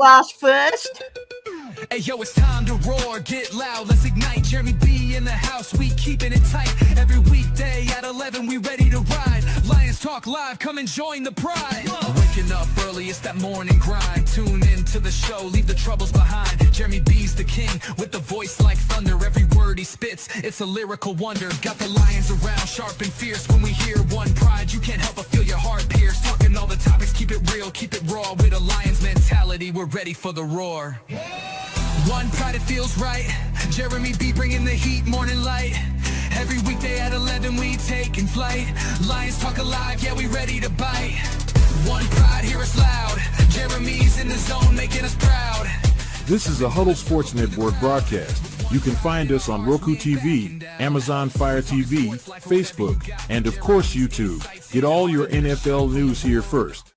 glass first. Hey yo, it's time to roar, get loud, let's ignite. Jeremy B in the house, we keeping it tight. Every weekday at 11, we ready to ride. Lions Talk Live, come and join the pride. Waking up early, it's that morning grind. Tune in to the show, leave the troubles behind. Jeremy B's the king, with the voice like thunder. Every word he spits, it's a lyrical wonder. Got the lions around, sharp and fierce. When we hear one pride, you can't help but feel your heart pierce. Talking all the topics, keep it real, keep it raw. With a lion's mentality, we're ready for the roar. One pride, it feels right. Jeremy B bringing the heat, morning light. Every weekday at 11 we taking flight. Lions Talk Alive, yeah, we ready to bite. One pride, hear us loud. Jeremy's in the zone, making us proud. This is a Huddle Sports Network broadcast. You can find us on Roku TV, Amazon Fire TV, Facebook, and of course YouTube. Get all your NFL news here first.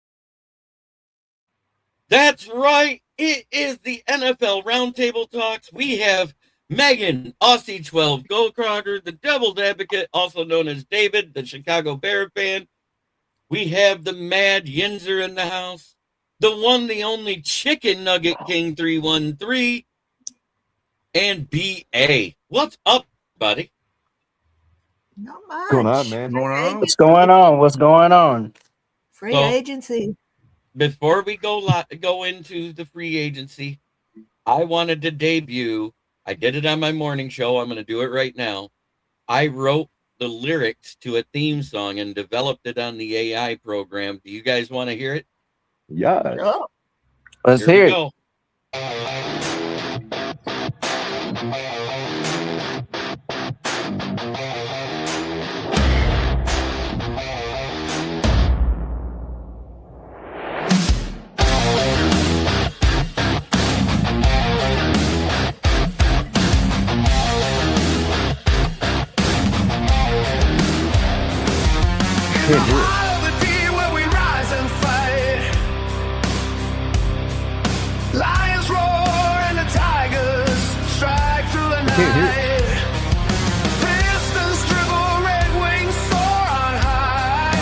That's right. It is the NFL Roundtable Talks. We have Megan, Aussie 12, Goldcrocker, the Devil's Advocate, also known as David, the Chicago Bear fan. We have the Mad Yinzer in the house. The one, the only Chicken Nugget King 313. And B.A. What's up, buddy? Not much. What's going on, man? What's going on? What's going on? Free agency. Before we go into the free agency, I wanted to debut. I did it on my morning show. I'm going to do it right now. I wrote the lyrics to a theme song and developed it on the AI program. Do you guys want to hear it? Yeah. Oh. Let's Here hear we it. go. Can't do it. Lions roar and the tigers strike through the night. Can't hear it. Pistons dribble, red wings soar on high.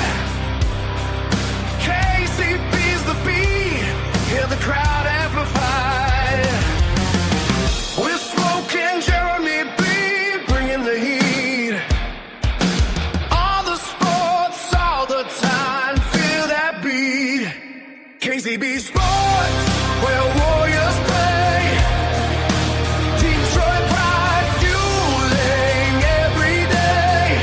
KCP's the beat, hear the crowd amplify. We're smoking Jeremy B, bringing the heat. All the sports, all the time, feel that beat. KCB Sports, where warriors play. Detroit pride fueling every day.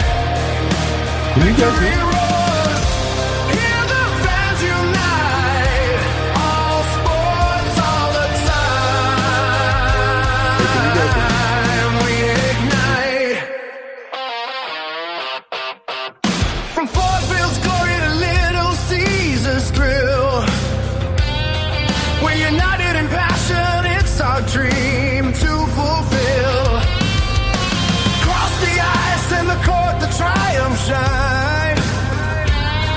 Victory roars, hear the fans unite. All sports, all the time. We ignite. From Ford Field's glory to Little Caesar's thrill. We're united in passion, it's our dream to fulfill. Cross the ice and the court, the triumph shine.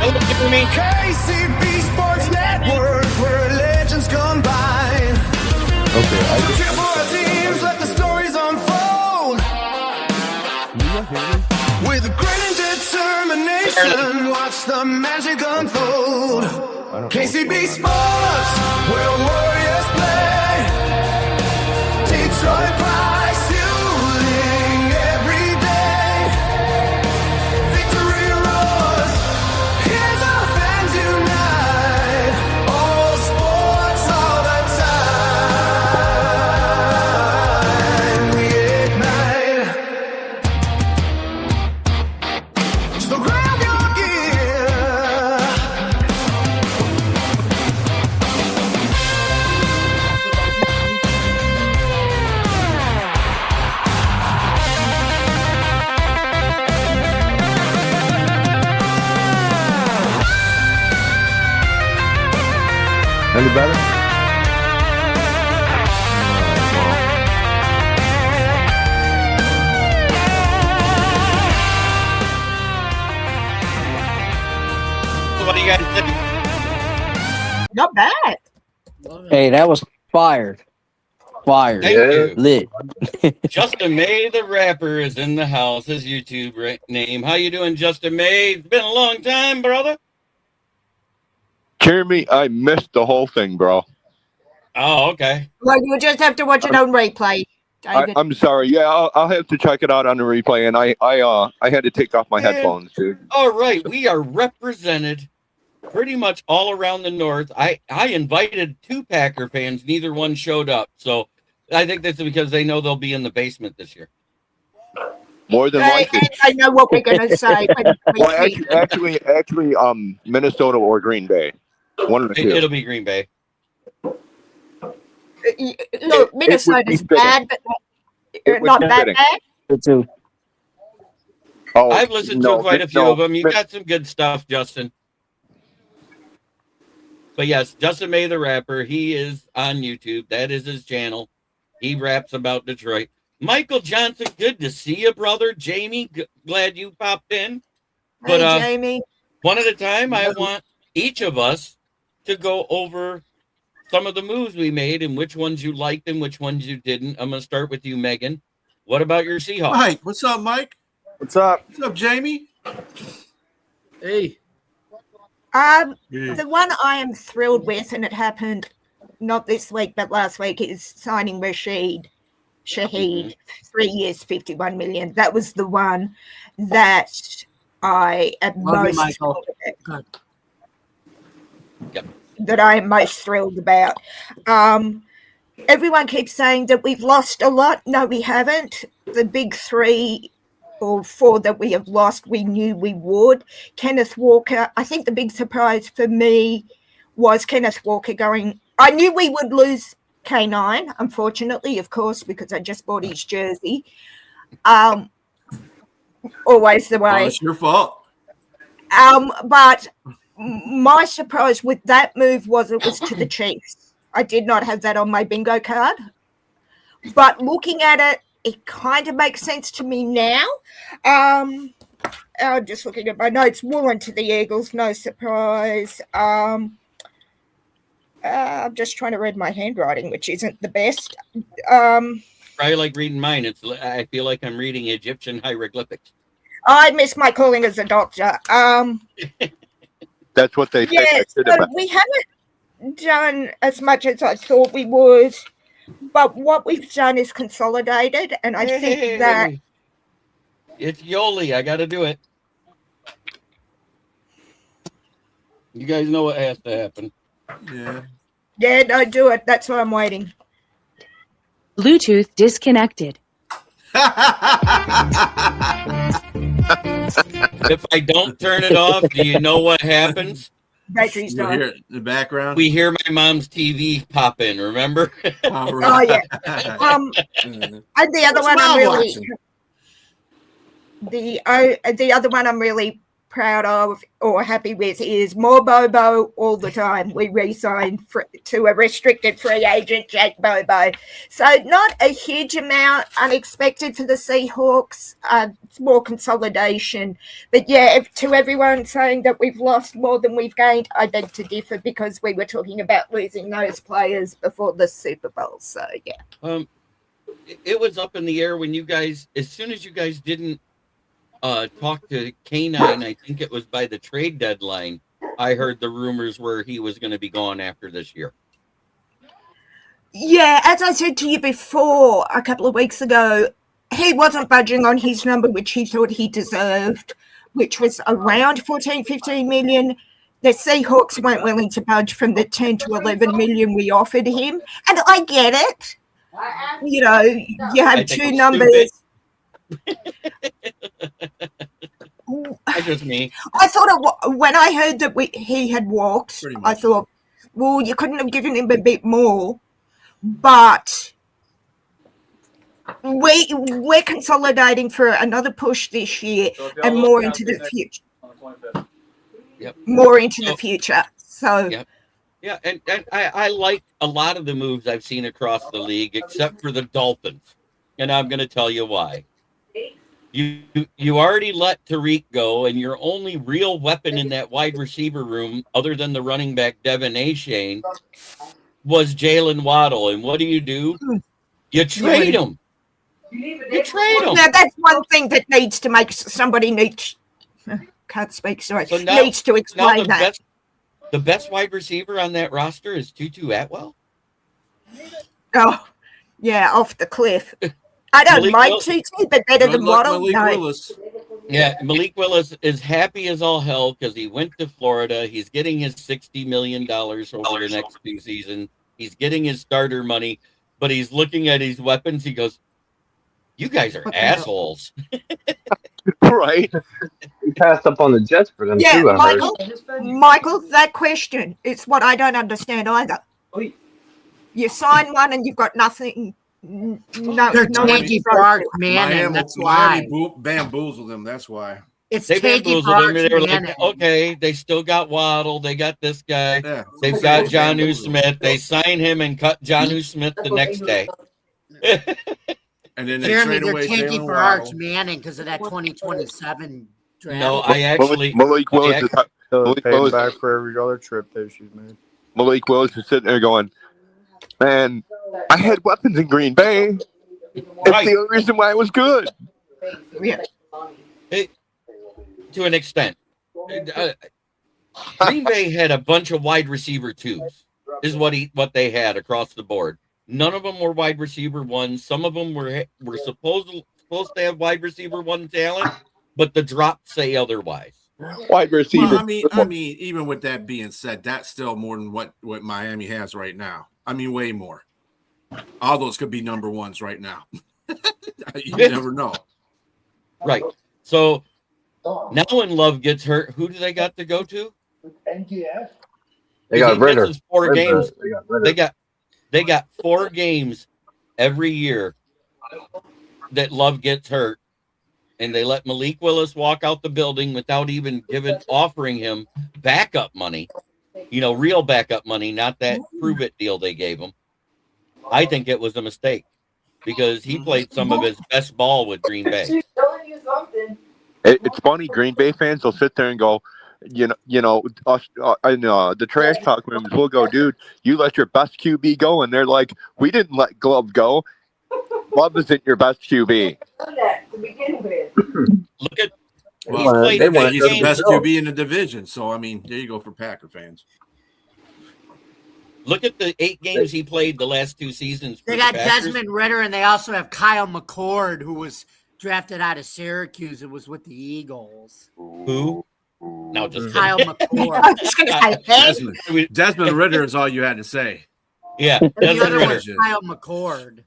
Hello, Jeremy. KCB Sports Network, where legends combine. Okay, I To cheer for our teams, let the stories unfold. With grit and determination, watch the magic unfold. KCB Sports, where warriors play. Detroit pride fueling every day. Victory roars, here's our fans unite. All sports, all the time. We ignite. So grab your gear. Any better? So what do you guys think? Not bad. Hey, that was fired. Fired. Thank you. Lit. Justin May, the rapper, is in the house. His YouTube name. How you doing, Justin May? It's been a long time, brother. Jeremy, I missed the whole thing, bro. Oh, okay. Well, you'll just have to watch it on replay, David. I'm sorry. Yeah, I'll have to check it out on the replay. And I had to take off my Yeah. headphones, dude. All right, we are represented pretty much all around the North. I invited 2 Packer fans. Neither one showed up. So I think that's because they know they'll be in the basement this year. More than likely. And I know what we're going to say. Well, actually, Minnesota or Green Bay. One of the two. It'll be Green Bay. Look, Minnesota's bad, but not that bad. Me too. Oh, I've listened to quite a few of them. You got some good stuff, Justin. But yes, Justin May the rapper, he is on YouTube. That is his channel. He raps about Detroit. Michael Johnson, good to see you, brother. Jamie, glad you popped in. But Hey, Jamie. one at a time, I want each of us to go over some of the moves we made and which ones you liked and which ones you didn't. I'm going to start with you, Megan. What about your Seahawks? Mike, what's up, Mike? What's up? What's up, Jamie? Hey. The one I am thrilled with, and it happened not this week but last week, is signing Shaheed. 3 years, 51 million. That was the one that I am most thrilled about. Yep. That I am most thrilled about. Everyone keeps saying that we've lost a lot. No, we haven't. The big 3 or 4 that we have lost, we knew we would. Kenneth Walker, I think the big surprise for me was Kenneth Walker going. I knew we would lose K9, unfortunately, of course, because I just bought his jersey. Always the way. Oh, it's your fault. But my surprise with that move was it was to the Chiefs. I did not have that on my bingo card. But looking at it, it kind of makes sense to me now. I'm just looking at my notes. Woolen to the Eagles, no surprise. I'm just trying to read my handwriting, which isn't the best. Probably like reading mine. I feel like I'm reading Egyptian hieroglyphics. I miss my calling as a doctor. That's what they say. Yeah, so we haven't done as much as I thought we would, but what we've done is consolidated, and I think that it's Yoli. I got to do it. You guys know what has to happen. Yeah, no, do it. That's what I'm waiting. Bluetooth disconnected. If I don't turn it off, do you know what happens? Battery's You done. hear it in the background? We hear my mom's TV pop in, remember? All Oh right. yeah. And the other one I'm really the other one I'm really proud of or happy with is more Bobo all the time. We re-signed to a restricted free agent, Jake Bobo. So not a huge amount unexpected for the Seahawks. It's more consolidation. But yeah, to everyone saying that we've lost more than we've gained, I beg to differ because we were talking about losing those players before the Super Bowl. So yeah. It was up in the air when you guys, as soon as you guys didn't talk to K9, I think it was by the trade deadline, I heard the rumors where he was going to be gone after this year. Yeah, as I said to you before a couple of weeks ago, he wasn't budging on his number, which he thought he deserved, which was around 14, 15 million. The Seahawks weren't willing to budge from the 10 to 11 million we offered him. And I get it. You know, you have 2 numbers. That's just me. I thought when I heard that he had walked, I thought, well, you couldn't have given him a bit more, but we're consolidating for another push this year and more into the future. Yep. More into the future. So yep. Yeah, and I like a lot of the moves I've seen across the league, except for the Dolphins, and I'm going to tell you why. You already let Tariq go, and your only real weapon in that wide receiver room, other than the running back Devin Achane, was Jalen Waddle. And what do? You trade him. You trade him. Now that's one thing that needs to make somebody can't speak. Sorry, So now, needs to explain now that. the best wide receiver on that roster is Tutu Atwell. Oh, yeah, off the cliff. I don't Malik like Will- TT, but better Good than luck, Waddle. Malik No. Willis. Yeah, Malik Willis is happy as all hell because he went to Florida. He's getting his $60 million over the next few seasons. He's getting his starter money, but he's looking at his weapons. He goes, "You guys are What the hell? assholes." Right? He passed up on the Jets for them Yeah, too. I heard. Michael, that question, it's what I don't understand either. You sign one and you've got nothing. No, They're no tanky for Arch Manning. That's why. Miami bamboozled them. That's why. It's They tanky bamboozled for him. Arch They were Manning. like, "Okay, they still got Waddle. They got this guy. Yeah. They've got Jonnu Smith. They sign him and cut Jonnu Smith the next day." And then they Jeremy, trade they're away tanky Jalen for Arch Waddle. Manning because of that 2027 draft. No, I actually Malik Willis is Malik paying Willis, back for every other trip that she's made. Malik Willis is sitting there going, "Man, I had weapons in Green Bay. It's Right. the only reason why it was good." Yeah. To an extent. Green Bay had a bunch of wide receiver twos. Is what they had across the board. None of them were wide receiver ones. Some of them were supposed to have wide receiver one talent, but the drops say otherwise. Wide receiver. Well, I mean, even with that being said, that's still more than what Miami has right now. I mean, way more. All those could be number ones right now. You never know. Right. So now when Love gets hurt, who do they got to go to? They got Ritter. Misses 4 games. They got Ritter. They got 4 games every year that Love gets hurt, and they let Malik Willis walk out the building without even offering him backup money. Real backup money, not that prove it deal they gave him. I think it was a mistake because he played some of his best ball with Green Bay. It's funny. Green Bay fans will sit there and go, us in the trash talk rooms, we'll go, "Dude, you let your best QB go," and they're like, "We didn't let Glove go. Love isn't your best QB." Look at Well, he's he's played the best QB in the division. So I mean, there you go for Packer fans. Look at the 8 games he played the last 2 seasons. For They the got Packers. Desmond Ritter, and they also have Kyle McCord, who was drafted out of Syracuse. It was with the Eagles. Who? No, just Kyle I'm McCord. just going to say, Desmond Ritter is all you had to say. Yeah, The Desmond other Ritter. one's Kyle McCord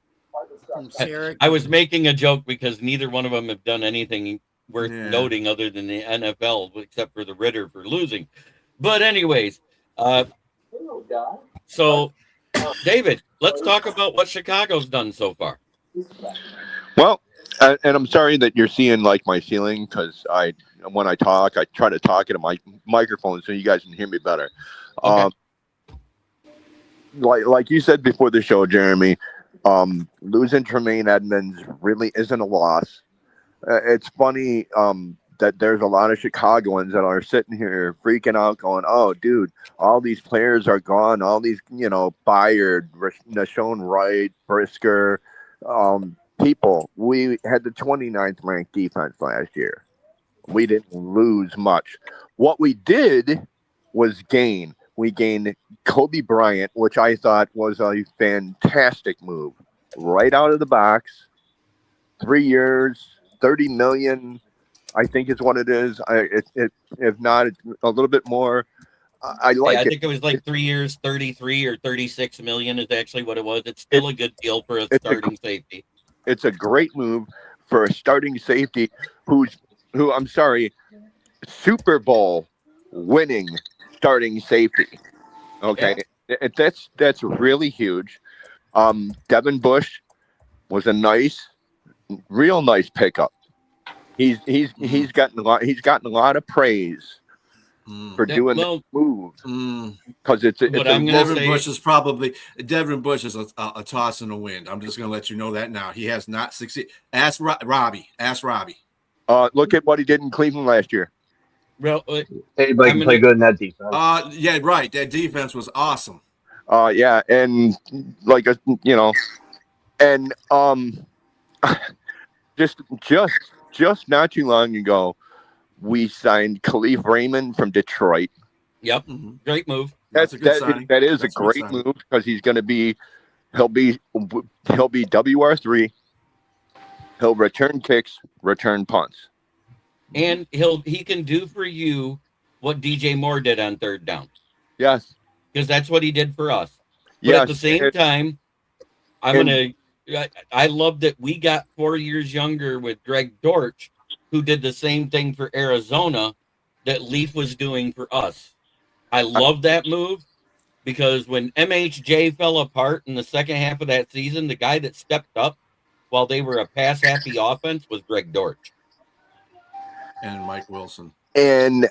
from Syracuse. I was making a joke because neither one of them have done anything worth Yeah. noting other than the NFL, except for the Ritter for losing. But anyways, so David, let's talk about what Chicago's done so far. Well, and I'm sorry that you're seeing like my ceiling because when I talk, I try to talk into my microphone so you guys can hear me better. Okay. Like you said before the show, Jeremy, losing Tremaine Edmonds really isn't a loss. It's funny that there's a lot of Chicagoans that are sitting here freaking out going, "Oh, dude, all these players are gone. All these, Byard, Nashon Wright, Brisker, people. We had the 29th ranked defense last year. We didn't lose much. What we did was gain. We gained Kobe Bryant, which I thought was a fantastic move. Right out of the box. 3 years, $30 million, I think is what it is. If not, a little bit more. I like I it. think it was like 3 years, 33 or 36 million is actually what it was. It's still a good deal for a starting safety. It's a great move for a starting safety who I'm sorry, Super Bowl winning starting safety. Okay. Yeah. That's really huge. Devin Bush was a real nice pickup. He's gotten a lot of praise for doing that move because it's Devin Bush is a toss in the wind. I'm just going to let you know that now. He has not succeeded. Ask Robbie. Look at what he did in Cleveland last year. Well, anybody can play good in that defense. Yeah, right. That defense was awesome. Yeah, and and just not too long ago, we signed Khalif Raymond from Detroit. Yep, great move. That is a great move because he's going to be He'll be WR3. He'll return kicks, return punts. And he can do for you what DJ Moore did on third down. Yes. Because that's what he did for us. But yes. At the same time, I love that we got 4 years younger with Greg Dortch, who did the same thing for Arizona that Leaf was doing for us. I love that move because when MHJ fell apart in the second half of that season, the guy that stepped up while they were a pass-happy offense was Greg Dortch. And Mike Wilson. And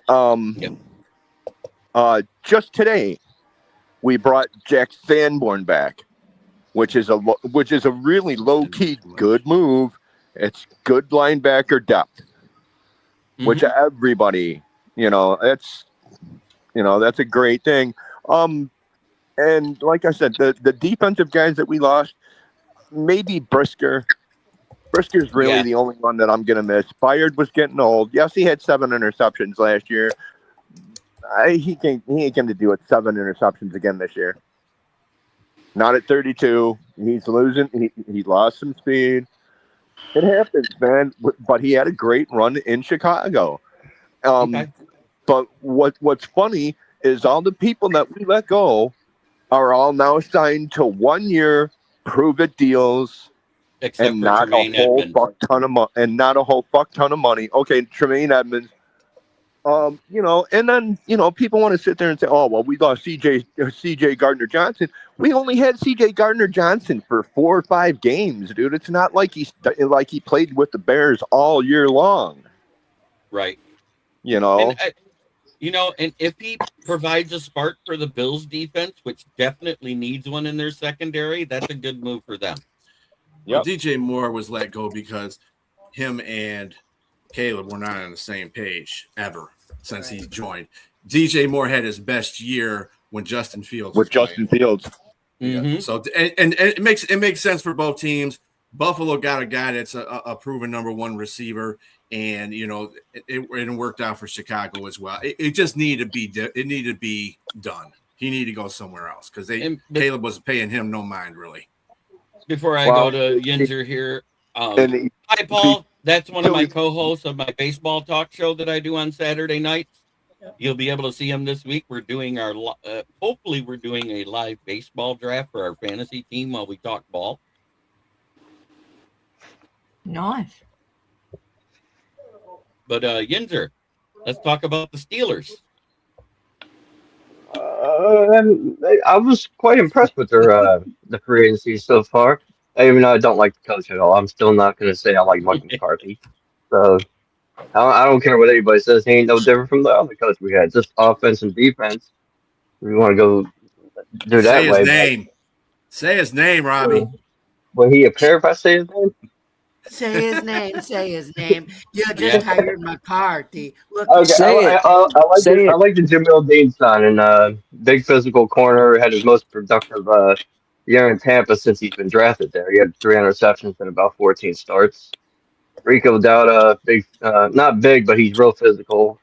just today, we brought Jack Sanborn back, which is a really low-key good move. It's good linebacker depth, which everybody, that's a great thing. And like I said, the defensive guys that we lost, maybe Brisker. Brisker's really the only one that I'm going to miss. Byard was getting old. Yes, he had 7 interceptions last year. He ain't going to do it 7 interceptions again this year. Not at 32. He's losing. He lost some speed. It happens, man. But he had a great run in Chicago. But what's funny is all the people that we let go are all now signed to 1-year prove-it deals. Except and for not Tremaine a whole Edmonds. fuck ton of not a whole fuck ton of money. Okay, Tremaine Edmonds. And then people want to sit there and say, "Oh, well, we lost CJ Gardner Johnson." We only had CJ Gardner Johnson for 4 or 5 games, dude. It's not like he played with the Bears all year long, right? And if he provides a spark for the Bills defense, which definitely needs one in their secondary, that's a good move for them. Well, DJ Moore was let go because him and Caleb were not on the same page ever since he joined. DJ Moore had his best year when Justin Fields was Justin Fields. Yeah. So and it makes sense for both teams. Buffalo got a guy that's a proven number 1 receiver, and it worked out for Chicago as well. It just needed to be done. He needed to go somewhere else because Caleb was paying him no mind really. Before I go to Yinzer here, hi Paul. That's one of my co-hosts of my baseball talk show that I do on Saturday nights. You'll be able to see him this week. We're doing hopefully we're doing a live baseball draft for our fantasy team while we talk ball. Nice. But Yinzer, let's talk about the Steelers. I was quite impressed with their the free agency so far. Even though I don't like the coach at all, I'm still not going to say I like Mike McCarthy. So I don't care what anybody says. He ain't no different from the other coach we had. Just offense and defense. If you want to go do that say way. His name. Say his name, Robbie. Will he appear if I say his name? Say his name. Say his name. You just hired McCarthy. Look, okay, I like the Jamil Dean son and big physical corner. Had his most productive year in Tampa since he's been drafted there. He had 3 interceptions and about 14 starts. Rico Dowda, big, not big, but he's real physical.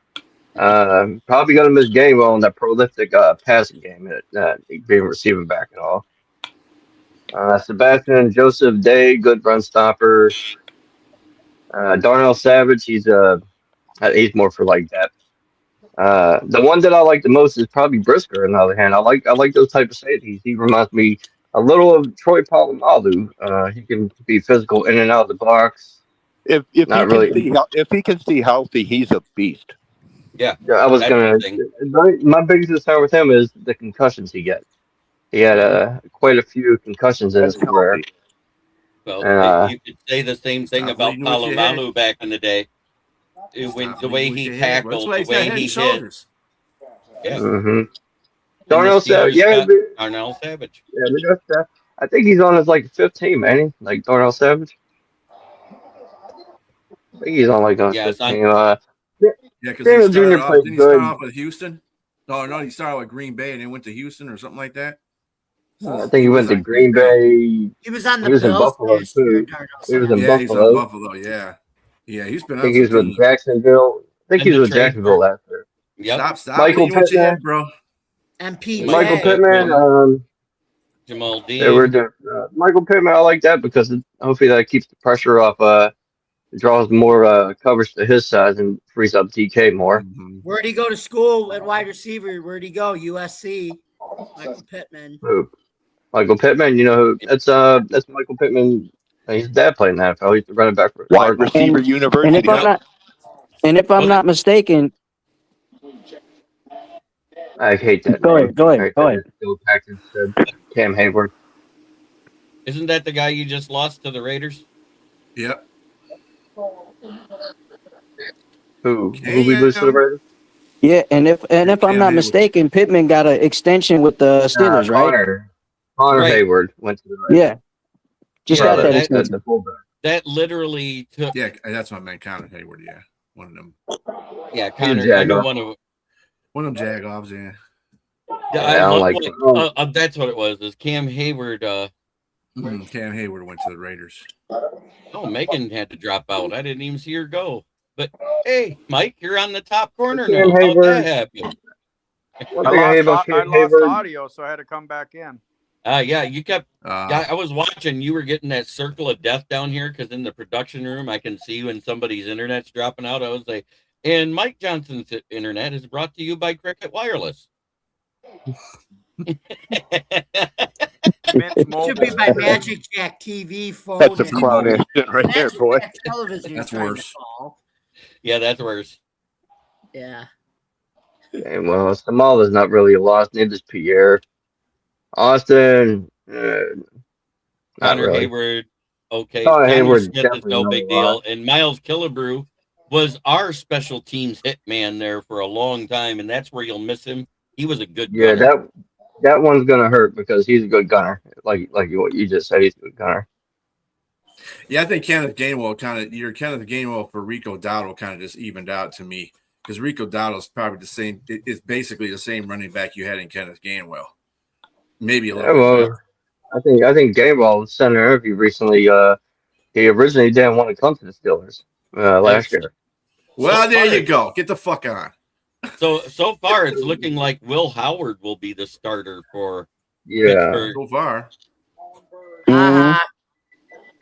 Probably going to miss Gainwell in that prolific passing game, being receiving back and all. Sebastian Joseph Day, good run stopper. Darnell Savage, he's more for like depth. The one that I like the most is probably Brisker. On the other hand, I like those type of safeties. He reminds me a little of Troy Polamalu. He can be physical in and out of the box. If he can stay healthy, he's a beast. Yeah, I was my biggest concern with him is the concussions he gets. He had quite a few concussions in his career. Well, you could say the same thing about Polamalu back in the day. The way he tackled, the way he hit. Yeah. Mm-hmm. Darnell Savage. Yeah, Darnell Savage. Yeah, I think he's on his 15, man. Like Darnell Savage. I think he's on 15. Yeah, because he started off with Houston. No, he started with Green Bay and then went to Houston or something like that. I think he went to Green Bay. He was on the Bills in Buffalo too. He was in Buffalo. He's on Buffalo. Yeah, he's been. I think he was with Jacksonville. I think he was with Jacksonville last year. Yep. Stop. Michael Pittman, bro. MP. Michael Pittman. Jamal They were Dean. Michael Pittman. I like that because hopefully that keeps the pressure off. Draws more coverage to his side and frees up DK more. Mm-hmm. Where'd he go to school at wide receiver? Where'd he go? USC. Michael Pittman. Who? Michael Pittman. You know who? That's Michael Pittman. His dad played in the NFL. He's the running back for Wide Cardinals. receiver And university. if I'm not mistaken, I hate that. Go name. ahead, go ahead, I hate go that ahead. Bill Paxton said Cam Hayward. Isn't that the guy you just lost to the Raiders? Yep. Who we lose to the Raiders? Yeah, and if I'm not Hayward. mistaken, Pittman got an extension with the Steelers, right? Connor Right. Hayward went to the Raiders. Yeah, just got that that's extension. the fullback. That literally took. Yeah, that's my man, Connor Hayward. Yeah, one of them. Yeah, Connor. I know one of them Jagoffs. Yeah. Yeah, I don't love like what, that's what it was. Is Cam Hayward? Cam Hayward went to the Raiders. Oh, Megan had to drop out. I didn't even see her go. But hey, Mike, you're on the top corner now. Cam How'd Hayward. that happen? I lost audio, so I had to come back in. Yeah, you kept. I was watching. You were getting that circle of death down here because in the production room, I can see when somebody's internet's dropping out. I was like, and Mike Johnson's internet is brought to you by Cricket Wireless. Should be by Magic Jack TV phone. That's a clownish shit right there, boy. Television. That's worse. Yeah, that's worse. Yeah. Okay, well, Samal is not really a loss. Neither is Pierre. Austin, not Connor really. Hayward, okay. Connor Connor Hayward Smith is definitely no not big a deal. lot. And Miles Killebrew was our special teams hitman there for a long time, and that's where you'll miss him. He was a good Yeah, gunner. that one's gonna hurt because he's a good gunner. Like what you just said, he's a good gunner. Yeah, I think Kenneth Gainwell for Rico Dowdle kind of just evened out to me because Rico Dowdle is probably the same. It's basically the same running back you had in Kenneth Gainwell, maybe a little bit better. I think Gainwell sent an interview recently. He originally didn't want to come to the Steelers last year. Well, there you go. Get the fuck on. So far, it's looking like Will Howard will be the starter for Pittsburgh. So far. Mhm.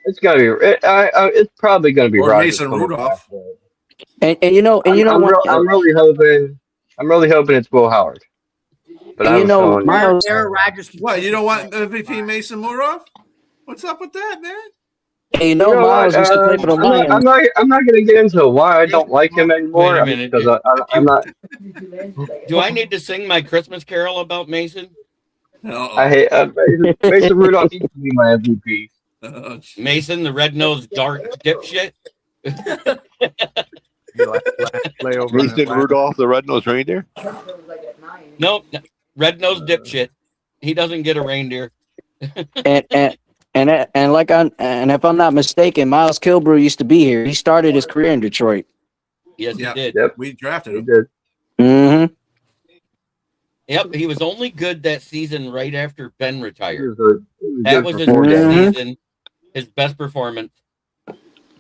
It's gonna be. It's probably gonna be Or Rodgers Mason coming Rudolph. back. And you know what? I'm really hoping it's Will Howard. But And Miles. Aaron Rodgers. What, you don't want MVP Mason Rudolph? What's up with that, man? And Miles used to play for the Lions. I'm not going to get into why I don't like him anymore. Wait a minute. Because I'm not. Do I need to sing my Christmas carol about Mason? I hate Mason Rudolph needs to be my MVP. Mason, the red-nosed dark dipshit. Mason Rudolph, the red-nosed reindeer. Nope, red-nosed dipshit. He doesn't get a reindeer. And if I'm not mistaken, Miles Killebrew used to be here. He started his career in Detroit. Yes, he did. Yep. We drafted him. He did. Mm-hmm. Yep, he was only good that season right after Ben retired. He was That good was for his 4 best games. season, his best performance.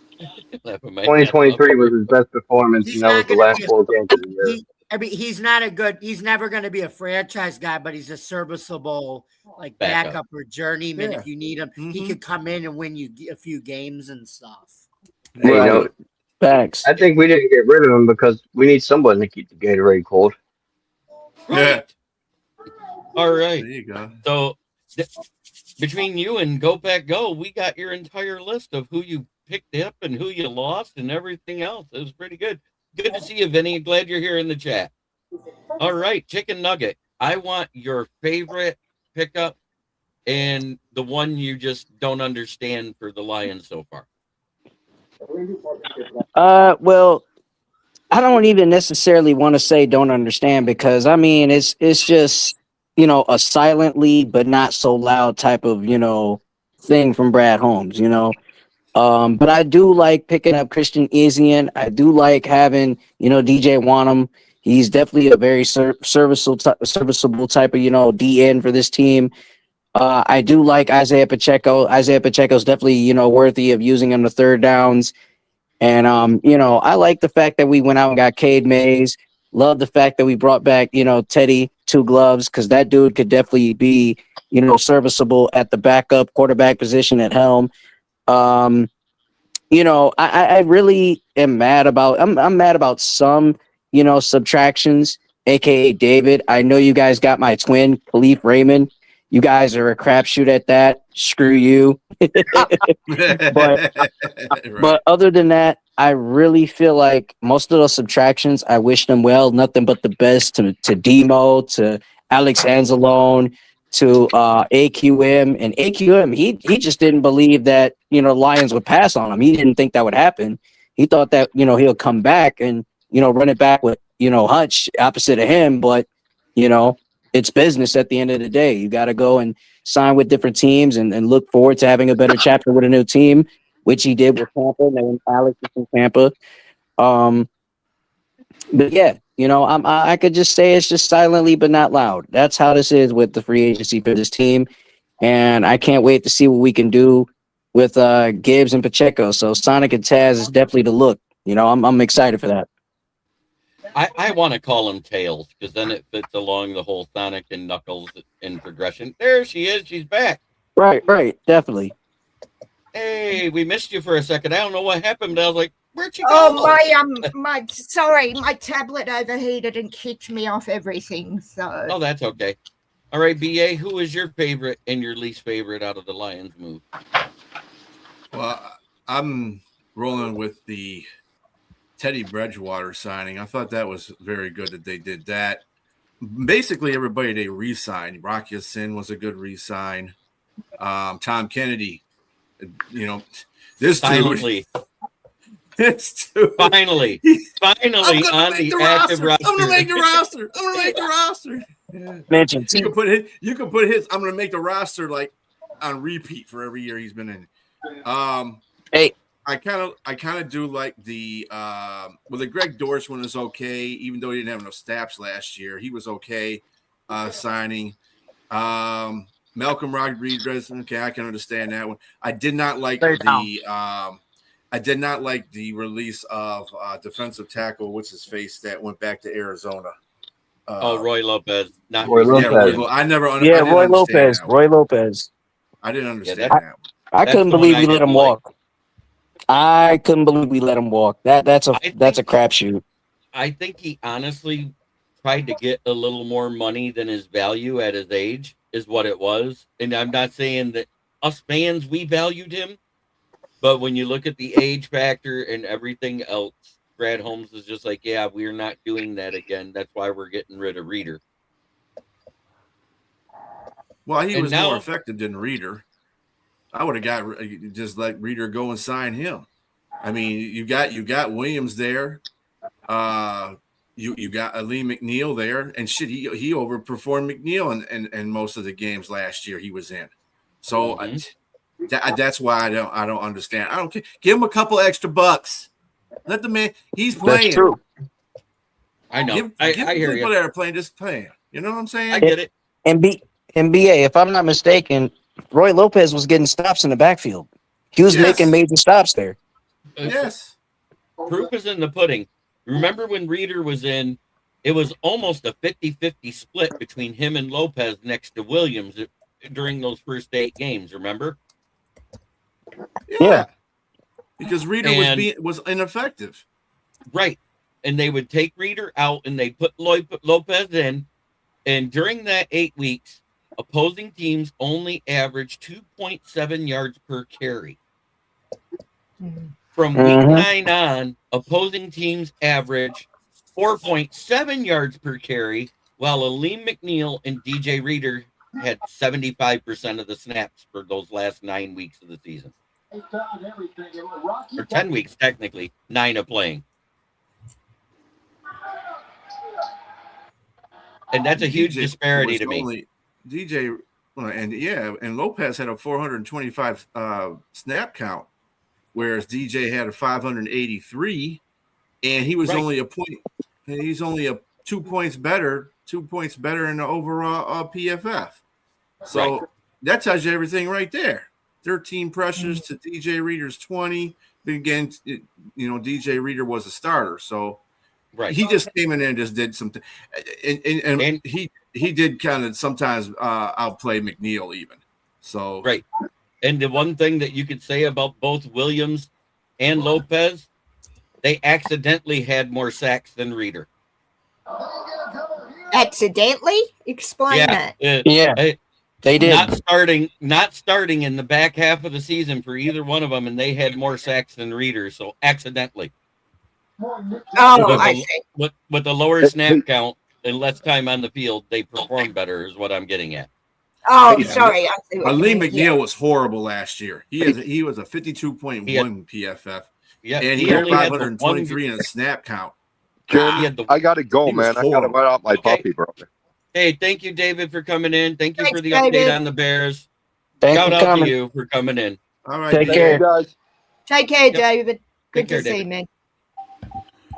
2023 was his best performance, and that was the last 4 games of the year. He's not a good. He's never going to be a franchise guy, but he's a serviceable backup or journeyman if you need him. He could come in and win you a few games and stuff. Hey, Facts. I think we didn't get rid of him because we need someone to keep the Gatorade cold. Yeah. All right. There you go. So between you and Go Pack Go, we got your entire list of who you picked up and who you lost and everything else. It was pretty good. Good to see you, Vinny. Glad you're here in the chat. All right, Chicken Nugget. I want your favorite pickup and the one you just don't understand for the Lions so far. Well, I don't even necessarily want to say don't understand because I mean it's just a silently but not so loud type of thing from Brad Holmes. But I do like picking up Christian Isian. I do like having DJ Wanham. He's definitely a very serviceable type of DN for this team. I do like Isaiah Pacheco. Isaiah Pacheco's definitely worthy of using him to third downs. And, I like the fact that we went out and got Cade Mays. Love the fact that we brought back, Teddy Two Gloves, because that dude could definitely be serviceable at the backup quarterback position at helm. I really am mad about. I'm mad about some subtractions, aka David. I know you guys got my twin, Khalif Raymond. You guys are a crapshoot at that. Screw you. but Right. other than that, I really feel like most of those subtractions, I wish them well. Nothing but the best to Demo, to Alex Anzalone, to AQM. And AQM, he just didn't believe that, Lions would pass on him. He didn't think that would happen. He thought that, he'll come back and, run it back with, Hutch opposite of him. But, it's business at the end of the day. You got to go and sign with different teams and look forward to having a better chapter with a new team, which he did with Tampa. And then Alex is from Tampa. But yeah, I could just say it's just silently but not loud. That's how this is with the free agency for this team. And I can't wait to see what we can do with Gibbs and Pacheco. So Sonic and Taz is definitely the look. I'm excited for that. I want to call him Tails because then it fits along the whole Sonic and Knuckles in progression. There she is. She's back. Right. Definitely. Hey, we missed you for a second. I don't know what happened, but I was like, where'd you go? Oh, my tablet overheated and kicked me off everything. So. Oh, that's okay. All right, BA, who is your favorite and your least favorite out of the Lions move? Well, I'm rolling with the Teddy Bridgewater signing. I thought that was very good that they did that. Basically, everybody they re-signed. Rocky Sin was a good re-sign. Tom Kennedy, this Finally. Finally on the active roster. I'm gonna make the roster. Mention you can put his. I'm gonna make the roster like on repeat for every year he's been in. Hey, I kind of do like the the Greg Dortch one is okay, even though he didn't have enough snaps last year. He was okay signing. Malcolm Rodriguez, okay, I can understand that one. I did not like the release of defensive tackle, what's his face, that went back to Arizona. Roy Lopez. Not Roy Lopez. I never Roy Lopez. Roy Lopez. I didn't understand that. I couldn't believe we let him walk. I couldn't believe we let him walk. That's a crapshoot. I think he honestly tried to get a little more money than his value at his age is what it was. And I'm not saying that us fans, we valued him, but when you look at the age factor and everything else, Brad Holmes is just like, yeah, we're not doing that again. That's why we're getting rid of Reader. Well, he was more effective than Reader. I would have just let Reader go and sign him. I mean, you got Williams there. You got Ali McNeil there, and shit, he overperformed McNeil in most of the games last year he was in. So that's why I don't understand. I don't care. Give him a couple extra bucks. Let the man. He's playing. That's true. I know. Give I hear people you. that are playing just playing. You know what I'm saying? I get it. And BA, if I'm not mistaken, Roy Lopez was getting stops in the backfield. He was making major stops there. Yes. Proof is in the pudding. Remember when Reader was in, it was almost a 50-50 split between him and Lopez next to Williams during those first 8 games, remember? Yeah. Because Reader was ineffective. Right. And they would take Reader out and they put Lopez in. And during that 8 weeks, opposing teams only averaged 2.7 yards per carry. From week 9 on, opposing teams average 4.7 yards per carry, while Aleem McNeil and DJ Reader had 75% of the snaps for those last 9 weeks of the season. Or 10 weeks, technically, 9 of playing. And that's a huge disparity to me. And Lopez had a 425 snap count, whereas DJ had a 583, and he was only a point. And he's only 2 points better. 2 points better in the overall PFF. So that tells you everything right there. 13 pressures to DJ Reader's 20. But again, DJ Reader was a starter, so Right. He just came in and just did something, and he did kind of sometimes outplay McNeil even. So right. And the one thing that you could say about both Williams and Lopez, they accidentally had more sacks than Reeder. Accidentally? Explain that. They did. Not starting in the back half of the season for either one of them, and they had more sacks than Reeder. So accidentally. I see. With the lower snap count and less time on the field, they perform better. Is what I'm getting at. Oh, sorry. I see what Lee you mean. McNeil was horrible last year. He was a 52.1 PFF. Yeah, and he had 523 in a snap count. Jeremy, I gotta go, man. I gotta let out my puppy, brother. Hey, thank you, David, for coming in. Thank you Thanks, for the David. update on the Bears. Thanks Shout for out coming. to you for coming in. All right, Take care, guys. Take care, David. Good Take care, to see David.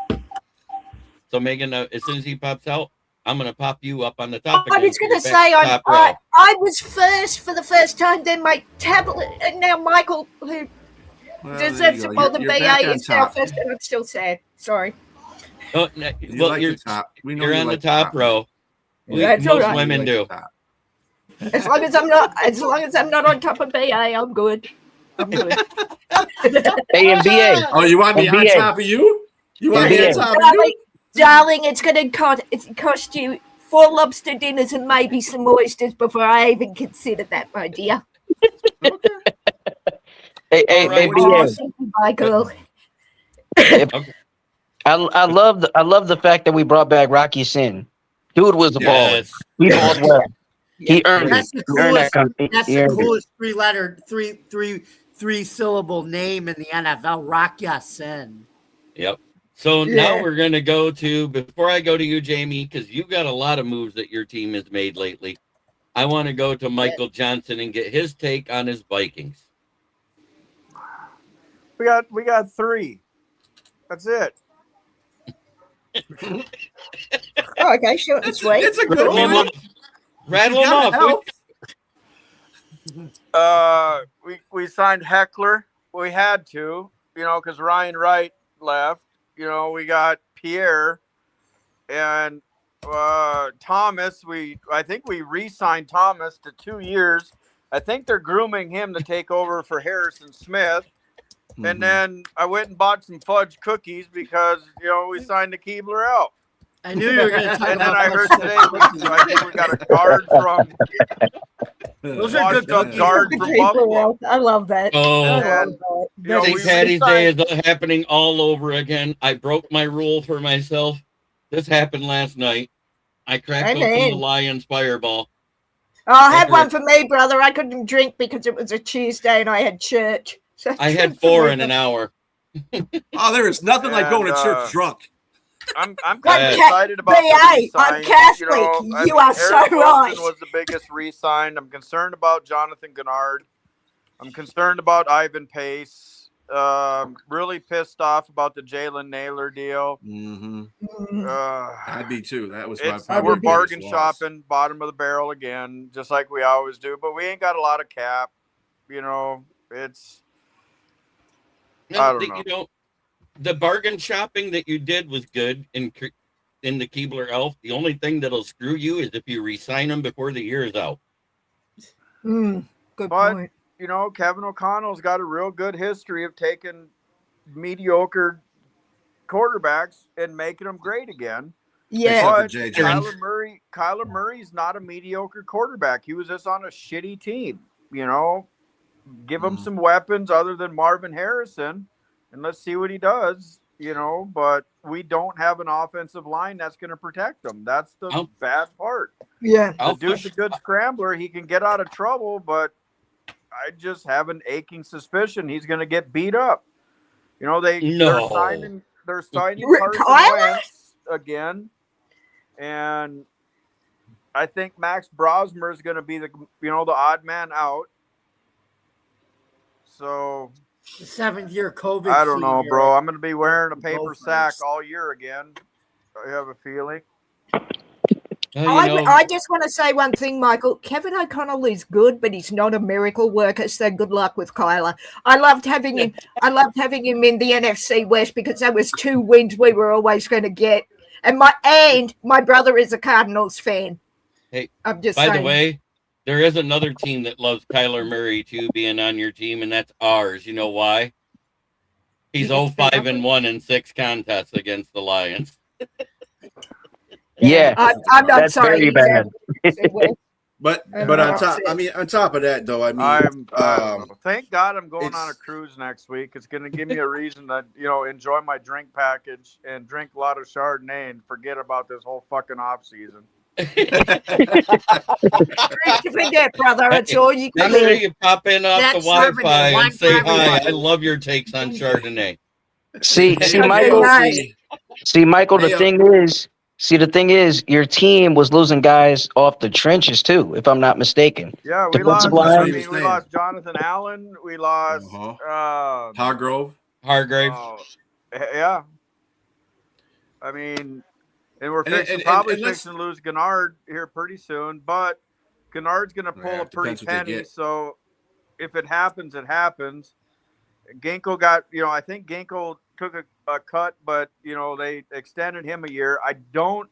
me. So, Megan, as soon as he pops out, I'm going to pop you up on the top I again. was going to so you're say, back top row. I was first for the first time, then my tablet, and now Michael, who deserves it more than BA, is now first, and I'm still sad. Sorry. Oh, well, you're on the top row. That's all Most right. women do. As long as I'm not on top of BA, I'm good. I'm good. A and BA. Oh, you want me on BA. top of you? You want me on top of you? Darling, it's going to cost you 4 lobster dinners and maybe some oysters before I even consider that, my dear. Hey, BA. Bye, girl. I love the fact that we brought back Rocky Sin. Dude was a baller. He balled well. He earned That's it. the He earned coolest. that. That's He the earned it. coolest three syllable name in the NFL. Rock Sin. Yep. So now we're going to go to, before I go to you, Jamie, because you've got a lot of moves that your team has made lately. I want to go to Michael Johnson and get his take on his Vikings. We got 3. That's it. Oh, okay, short and sweet. It's a good one. Rattle them off. We signed Heckler. We had to, because Ryan Wright left. We got Pierre and Thomas. I think we re-signed Thomas to 2 years. I think they're grooming him to take over for Harrison Smith. Mm-hmm. And then I went and bought some fudge cookies because we signed the Keebler out. I knew you were going to talk and about. then I heard today I think we got a guard from. Those are good cookies. Guard from Buffalo. I love that. St. Patty's Day is happening all over again. I broke my rule for myself. This happened last night. I cracked open the Lions Fireball. Oh, have one for me, brother. I couldn't drink because it was a Tuesday and I had church. So I had 4 in an hour. Oh, there is nothing like going to church drunk. I'm kind of excited about the re-sign. I'm Catholic. You are so Eric right. Wilson was the biggest re-sign. I'm concerned about Jonathan Gennard. I'm concerned about Ivan Pace. Really pissed off about the Jalen Naylor deal. Mm-hmm. I'd be too. That was we're bargain shopping, bottom of the barrel again, just like we always do. But we ain't got a lot of cap. It's. I don't know. The bargain shopping that you did was good in the Keebler Elf. The only thing that'll screw you is if you re-sign them before the year is out. Good point. Kevin O'Connell's got a real good history of taking mediocre quarterbacks and making them great again. Yeah. But Kyler Murray's not a mediocre quarterback. He was just on a shitty team. Give him some weapons other than Marvin Harrison, and let's see what he does. But we don't have an offensive line that's going to protect him. That's the bad part. Yeah. The dude's a good scrambler. He can get out of trouble, but I just have an aching suspicion he's going to get beat up. They're signing Carson Wentz again, and I think Max Brosmer is going to be the odd man out. So the 7th-year COVID. I don't know, bro. I'm going to be wearing a paper sack all year again. I have a feeling. I just want to say one thing, Michael. Kevin O'Connell is good, but he's not a miracle worker. So good luck with Kyler. I loved having him. I loved having him in the NFC West because that was 2 wins we were always going to get. And my brother is a Cardinals fan. Hey, I'm just by saying. the way, there is another team that loves Kyler Murray too being on your team, and that's ours. You know why? He's 0-5-1 in 6 contests against the Lions. Yeah, I'm not that's sorry. very bad. But I'm on not top, upset. on top of that, though, I mean, I don't know. Thank God I'm going on a it's- cruise next week. It's going to give me a reason to, enjoy my drink package and drink a lot of Chardonnay and forget about this whole fucking off season. Drink to forget, brother. It's all you can Make sure do. you pop in off the That's serving you Wi-Fi one and say for hi. everyone. I love your takes on Chardonnay. See, Because Michael. they're nice. See, Michael. The Hey, thing is, your team was losing guys off the trenches too, if I'm not mistaken. Yeah, we Defensive lost. line. We lost Jonathan Allen. We lost. Hargrove. Yeah. I mean, and we're And probably let's- fixing to lose Gennard here pretty soon. But Gennard's going to pull a pretty depends what they penny. get. So if it happens, it happens. Ginkle got, I think Ginkle took a cut, but they extended him a year. I don't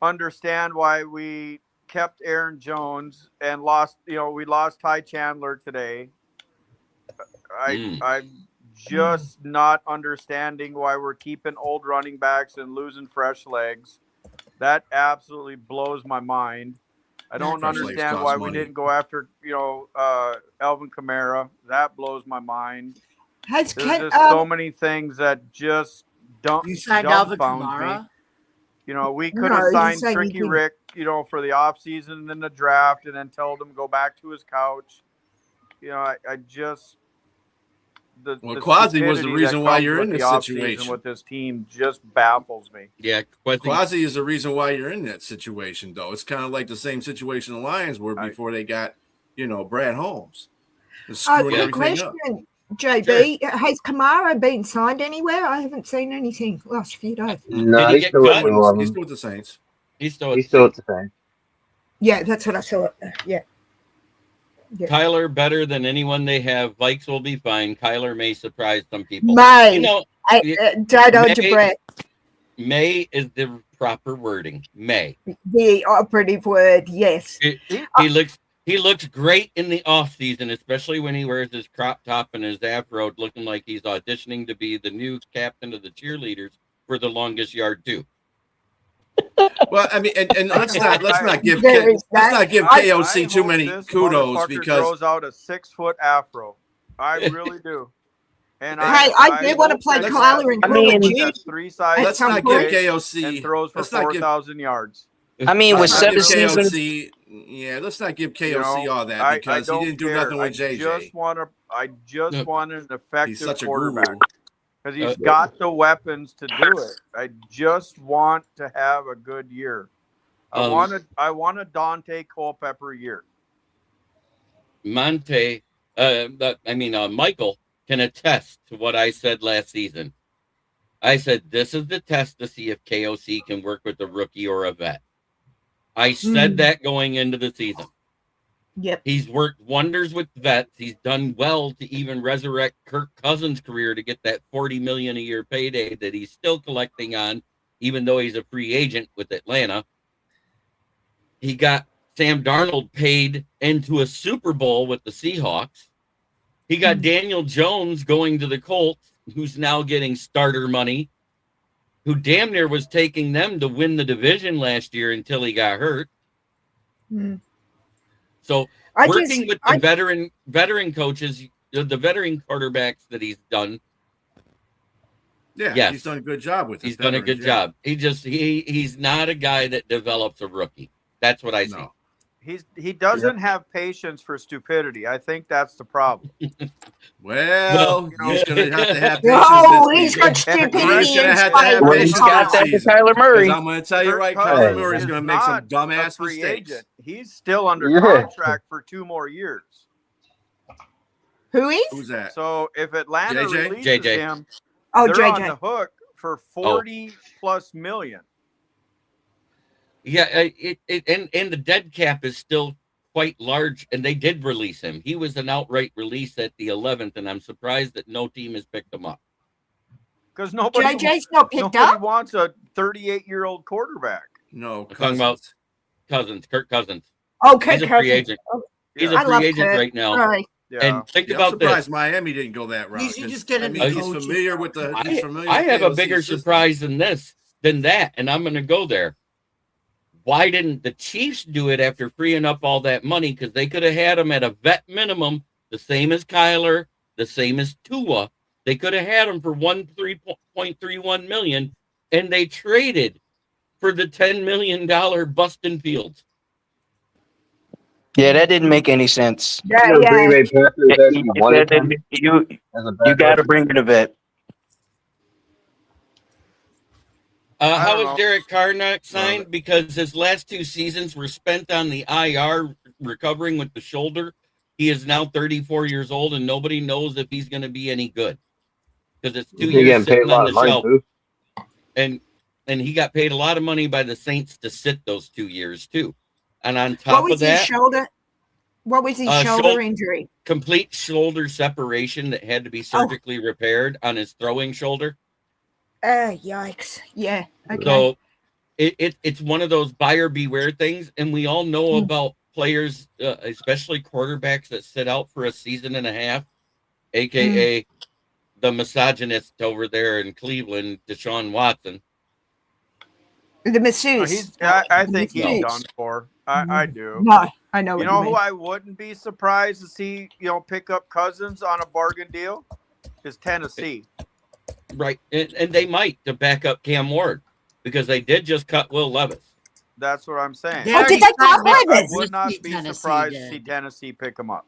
understand why we kept Aaron Jones and lost. We lost Ty Chandler today. I'm just not understanding why we're keeping old running backs and losing fresh legs. That absolutely blows my mind. I don't Fresh legs understand cost why money. we didn't go after Alvin Kamara. That blows my mind. There's just so many things that just You signed Alvin dumbfounds me. Kamara? We could have signed Tricky Rick, for the offseason and then the draft and then told him go back to his couch. I just Quasi was the reason why you're in this situation with this team just baffles me. Yeah, Quasi is the reason why you're in that situation, though. It's kind of like the same situation the Lions were before they got, Brad Holmes. Screwing Good everything up. question, JB. Has Kamara been signed anywhere? I haven't seen anything last few days. No, he's still with the Saints. He's still at the Saints. Yeah, that's what I saw. Yeah. Kyler better than anyone they have. Vikes will be fine. Kyler may surprise some people. May. Don't hold your breath. May is the proper wording. May. The operative word, yes. He looks great in the off season, especially when he wears his crop top and his afro, looking like he's auditioning to be the new captain of the cheerleaders for the longest yard too. Well, I mean, and let's not give KOC too many kudos because grows out a 6-foot afro. I really do. And I do want to play Kyler in college. Let's not give KOC and throws for 4,000 yards. I mean, with 7 seasons. Yeah, let's not give KOC all that because he didn't do nothing with JJ. I just want an effective He's such a quarterback. guru. Because he's got the weapons to do it. I just want to have a good year. I want a Dante Culpepper year. Michael can attest to what I said last season. I said this is the test to see if KOC can work with a rookie or a vet. I said that going into the season. Yep. He's worked wonders with vets. He's done well to even resurrect Kirk Cousins' career to get that $40 million a year payday that he's still collecting on, even though he's a free agent with Atlanta. He got Sam Darnold paid into a Super Bowl with the Seahawks. He got Daniel Jones going to the Colts, who's now getting starter money, who damn near was taking them to win the division last year until he got hurt. So working with the veteran coaches, the veteran quarterbacks that he's done. Yeah, yes, he's done a good job with. He's done a good job. He's not a guy that develops a rookie. That's what I see. He doesn't have patience for stupidity. I think that's the problem. Well, he's going to have patience. No, he's got stupidity. He's going to have to have patience. Got that to Kyler Murray. I'm going to tell you Kyler Murray is going to make some dumbass mistakes. Agent. He's still under contract for 2 more years. Who is? Who's that? So if Atlanta releases him, they're JJ. On the hook for 40 plus million. Yeah, and the dead cap is still quite large, and they did release him. He was an outright release at the 11th, and I'm surprised that no team has picked him up. Because nobody JJ's not picked up. wants a 38-year-old quarterback. No, talking about Cousins, Kirk Cousins. Oh, Kirk He's a free Cousins. agent. Oh, He's I a free love agent Kirk. right now. Sorry. Yeah. And think I'm about surprised this. Miami didn't go that route. You just 'cause, get I mean, he's coaching. familiar with the. He's familiar I with have a KOC's bigger system. surprise than that, and I'm going to go there. Why didn't the Chiefs do it after freeing up all that money? Because they could have had him at a vet minimum, the same as Kyler, the same as Tua. They could have had him for $3.31 million, and they traded for the $10 million Bustin Fields. Yeah, that didn't make any sense. Yeah, You know, yeah. Green Bay Panthers actually wanted him You as a got backup. to bring in a vet. How don't is know. Derek Carr not signed? Because his last 2 seasons were spent on the IR recovering with the shoulder. He is now 34 years old, and nobody knows if he's going to be any good because it's 2 He's years getting paid a sitting on lot the of money shelf. too. And he got paid a lot of money by the Saints to sit those 2 years too. And on What top was of that, his shoulder? What was his shoulder injury? complete shoulder separation that had to be surgically repaired on his throwing shoulder. Yikes. Yeah. Okay. So it's one of those buyer beware things, and we all know about players, especially quarterbacks that sit out for a season and a half, aka the misogynist over there in Cleveland, Deshaun Watson. The masseuse. I think he's masseuse. done for. I do. No, I know You what know you who mean. I wouldn't be surprised to see, pick up Cousins on a bargain deal is Tennessee. Right, and they might to back up Cam Ward because they did just cut Will Levis. That's what I'm saying. They Oh, already did they signed cut Mitch I Levis? would not Trubisky, be Tennessee surprised to did. see Tennessee pick him up.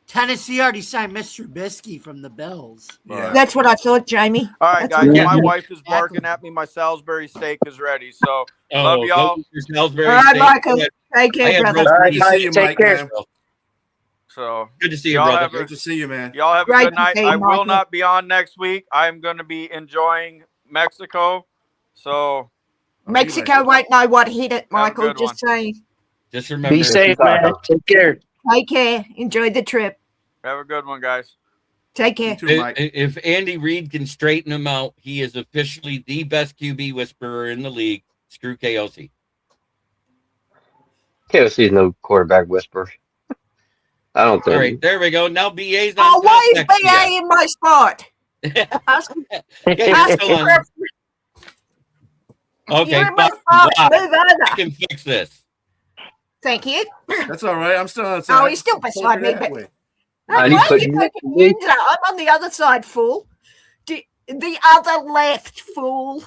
Tennessee already signed Mitch Trubisky from the Bills. Yeah. That's what I thought, Jamie. All right, That's guys. what I My thought. wife is barking at me. My Salisbury steak is ready. So Oh, love y'all. go for Salisbury All right, Steak. Michael. Take I care, had brother. roast All right, beef. guys, See you, take Mike, care. man. So Good to see you, y'all brother. have Great to see you, man. y'all have a Right, good night. okay, I will Michael. not be on next week. I'm going to be enjoying Mexico. So Mexico won't know what hit it, Michael. good Just saying. Just remember, Be safe, man. Take care. Take care. Enjoy the trip. have a good one, guys. Take You care. too, Mike. if Andy Reid can straighten him out, he is officially the best QB whisperer in the league. Screw KOC. KOC is no quarterback whisperer. I don't think. All right, there we go. Now BA's on Oh, top why is next to BA you. in my spot? Ask him. Yeah, Ask you're still him on. for Okay, You're in my but spot. wow, Move over. I can fix this. Thank you. That's all right. I'm still outside. Oh, he's still beside me, but Way. I'm you only couldn't taking make you out. I'm on the other side, fool. The other left, fool.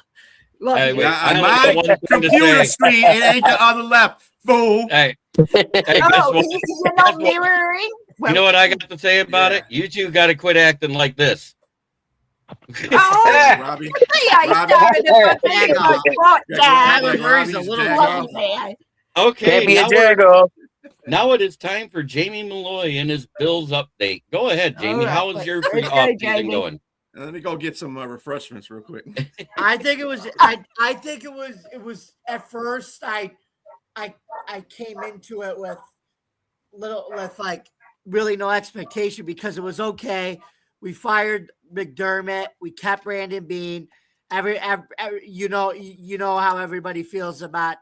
Like, Hey, wait, Yeah, I on only got my one thing to computer say. screen, it ain't the other left, fool. Hey, guess Oh, what? you're not mirroring? You know what I got to say about it? You two got to quit acting like this. Oh, Robbie. I Robbie. started to put Hang in my on. spot, Dad. Kyler Murray's a Robbie's little Jack low. Man. Okay, Can't be a now, Jago. now it is time for Jamie Malloy and his Bills update. Go ahead, Jamie. All right, How is your let's go, pre-off season Jamie. going? Let me go get some refreshments real quick. I think it was. I think it was. It was at first. I came into it with like really no expectation because it was okay. We fired McDermott. We kept Brandon Bean. Every you know how everybody feels about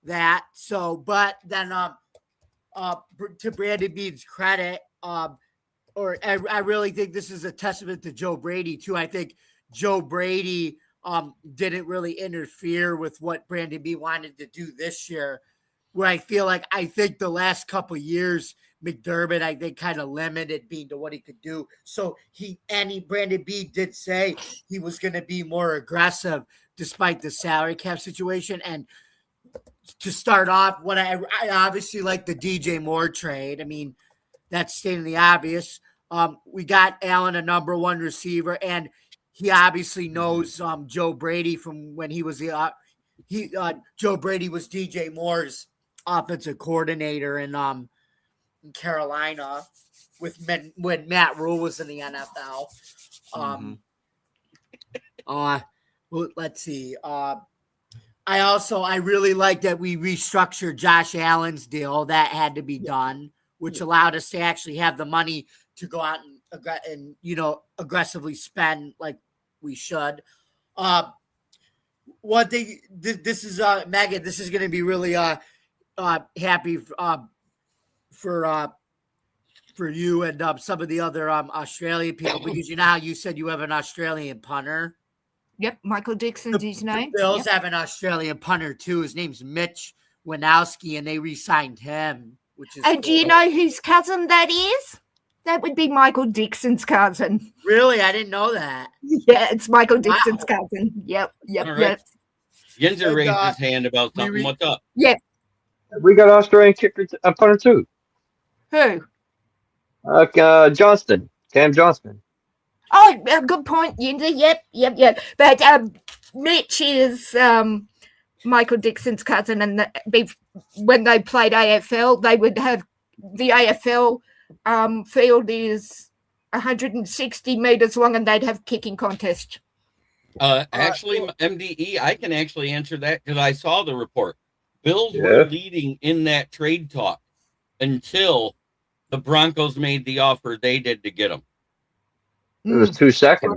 that. So, but then to Brandon Bean's credit, or I really think this is a testament to Joe Brady too. I think Joe Brady didn't really interfere with what Brandon Bean wanted to do this year. Where I think the last couple of years, McDermott, I think, kind of limited Bean to what he could do. So Brandon Bean did say he was going to be more aggressive despite the salary cap situation. And to start off, what I obviously like the DJ Moore trade. I mean, that's stating the obvious. We got Allen, a number one receiver, and he obviously knows Joe Brady from when he was Joe Brady was DJ Moore's offensive coordinator in Carolina when Matt Rule was in the NFL. Well, let's see. I really like that we restructured Josh Allen's deal. That had to be done, which allowed us to actually have the money to go out and aggressively spend like we should. One thing, this is Megan. This is going to be really happy for you and some of the other Australian people, because you know how you said you have an Australian punter. Yep, Michael Dixon's his name. The Bills have an Australian punter too. His name's Mitch Winowski, and they re-signed him. Which is and do you know whose cousin that is? That would be Michael Dixon's cousin. Really? I didn't know that. Yeah, it's Michael Dixon's cousin. Yep. All right. Yep. Yenzer raised his hand about something. What's up? Yep. We got Australian kicker punter too. Who? Johnston, Cam Johnston. Oh, good point, Yinder. Yep. But Mitch is Michael Dixon's cousin, and when they played AFL, they would have the AFL field is 160 meters long, and they'd have kicking contest. Actually, MDE, I can actually answer that because I saw the report. Bills were leading in that trade talk until the Broncos made the offer they did to get him. It was 2 seconds.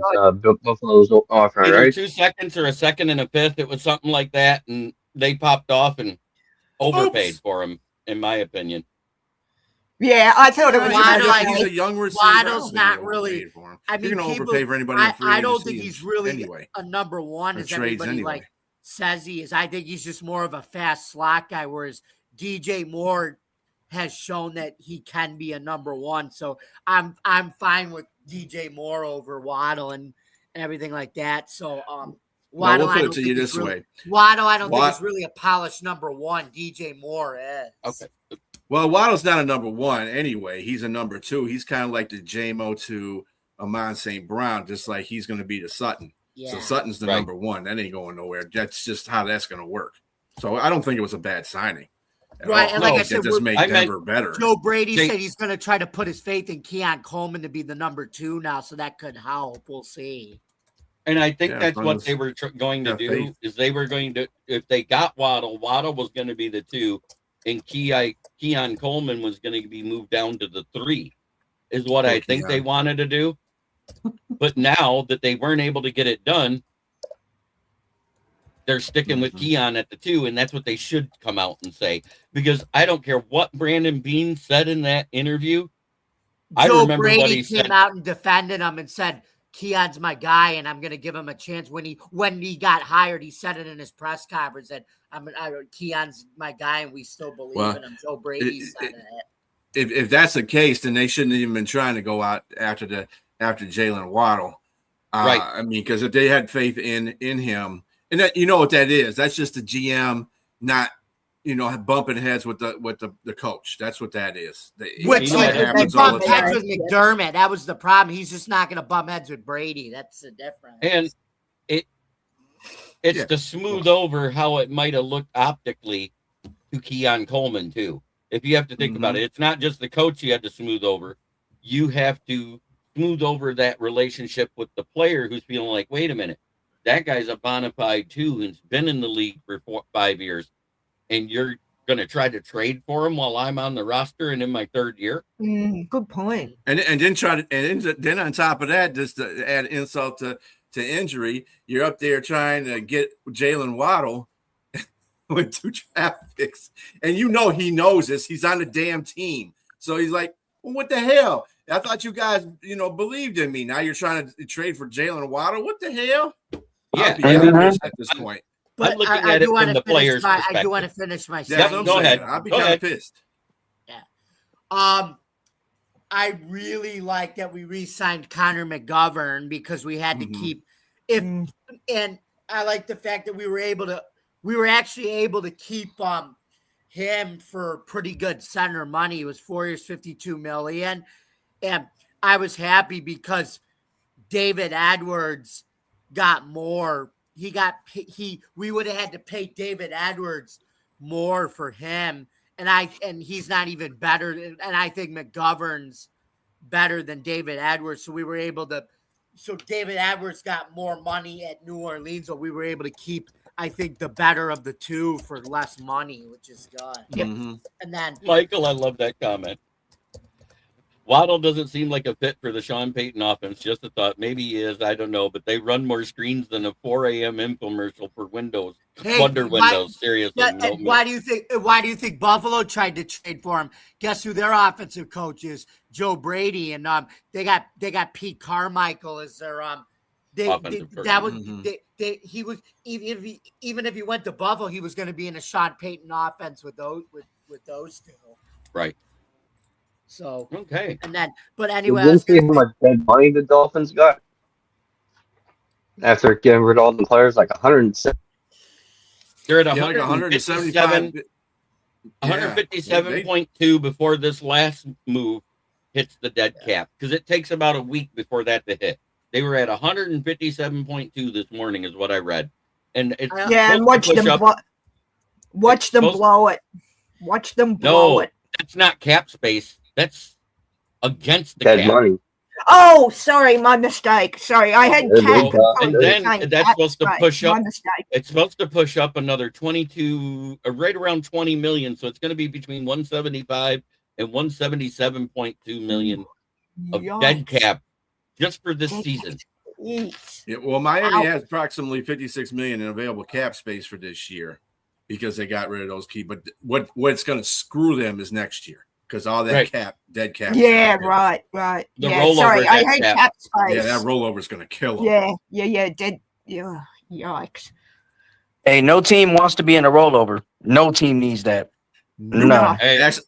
Buffalo's offering, Either right? 2 seconds or a second and a fifth. It was something like that, and they popped off and overpaid for him, in my opinion. Yeah, I thought it was. He's a young receiver. Waddle's not really. For him. I mean, you're going to overpay for anybody. I don't think he's really a number one, or as everybody anyway. Says he is. I think he's just more of a fast slot guy, whereas DJ Moore has shown that he can be a number one. So I'm fine with DJ Moore over Waddle and everything like that. So Waddle, we'll put it to you this way. Waddle, I don't think is really a polished number one. DJ Moore is. Okay. Well, Waddle's not a number one anyway. He's a number two. He's kind of like the JMO to Amon St. Brown, just like he's going to be to Sutton. Yeah. So Sutton's the number one. That ain't going nowhere. That's just how that's going to work. So I don't think it was a bad signing. Right, and like I said, just make Denver better. Joe Brady said he's going to try to put his faith in Keon Coleman to be the number two now, so that could help. We'll see. And I think that's what they were going to do. Is they were going to, if they got Waddle was going to be the two, and Keon Coleman was going to be moved down to the three, is what I think they wanted to do. But now that they weren't able to get it done, they're sticking with Keon at the two, and that's what they should come out and say. Because I don't care what Brandon Beane said in that interview. Joe Brady came out and defended him and said, Keon's my guy, and I'm going to give him a chance. When he got hired, he said it in his press conference that Keon's my guy, and we still believe in him. Joe Brady said it. If that's the case, then they shouldn't have even been trying to go out after Jalen Waddle. Right. I mean, because if they had faith in him, and that, you know what that is, that's just the GM not, bumping heads with the coach. That's what that is. Which they bumped heads with McDermott. That was the problem. He's just not going to bump heads with Brady. That's the difference. And it's to smooth over how it might have looked optically to Keon Coleman too. If you have to think about it, it's not just the coach you have to smooth over. You have to smooth over that relationship with the player who's feeling like, wait a minute, that guy's a bona fide too, who's been in the league for 5 years, and you're going to try to trade for him while I'm on the roster and in my third year. Good point. And then on top of that, just to add insult to injury, you're up there trying to get Jalen Waddle with 2 draft picks, and he knows this. He's on the damn team, so he's like, well, what the hell? I thought you guys, believed in me. Now you're trying to trade for Jalen Waddle. What the hell? Yeah, at this point. But I'm looking at it from the player's perspective. I do want to finish my sentence. Go ahead. I'll be kind of pissed. Yeah. I really like that we re-signed Connor McGovern because we had to keep and I like the fact that we were actually able to keep him for pretty good center money. It was 4 years, $52 million. And I was happy because David Edwards got more. We would have had to pay David Edwards more for him. And he's not even better. And I think McGovern's better than David Edwards. So we were able to, David Edwards got more money at New Orleans. So we were able to keep, I think, the better of the two for less money, which is good. Mm-hmm. And then Michael, I love that comment. Waddle doesn't seem like a fit for the Sean Payton offense. Just a thought. Maybe he is. I don't know. But they run more screens than a 4 a.m. infomercial for Windows. Hey, Wonder Windows. Seriously. Yeah, why do you think Buffalo tried to trade for him? Guess who their offensive coach is? Joe Brady, and they got Pete Carmichael as their he was even if he went to Buffalo, he was going to be in a Sean Payton offense with those two. Right. So okay, but anyway, you didn't see how much dead money the Dolphins got after getting rid of all the players, like 107. They're at 175. 157.2 before this last move hits the dead cap, because it takes about a week before that to hit. They were at 157.2 this morning, is what I read, and it's and watch them blow it. Watch them blow it. That's not cap space. That's against the dead cap. money. Oh, sorry, my mistake. Sorry, I had cap. And then that's supposed to push up. My mistake. It's supposed to push up another 22, right around 20 million. So it's going to be between 175 and 177.2 million of dead cap just for this season. Yeah, well, Miami has approximately 56 million in available cap space for this year because they got rid of those people. But what's going to screw them is next year. Because all that dead cap. Yeah, right. The rollover. Sorry, I hate cap space. Yeah, that rollover is going to kill them. Yeah. Dead. Yeah. Yikes. Hey, no team wants to be in a rollover. No team needs that. No. Hey, ask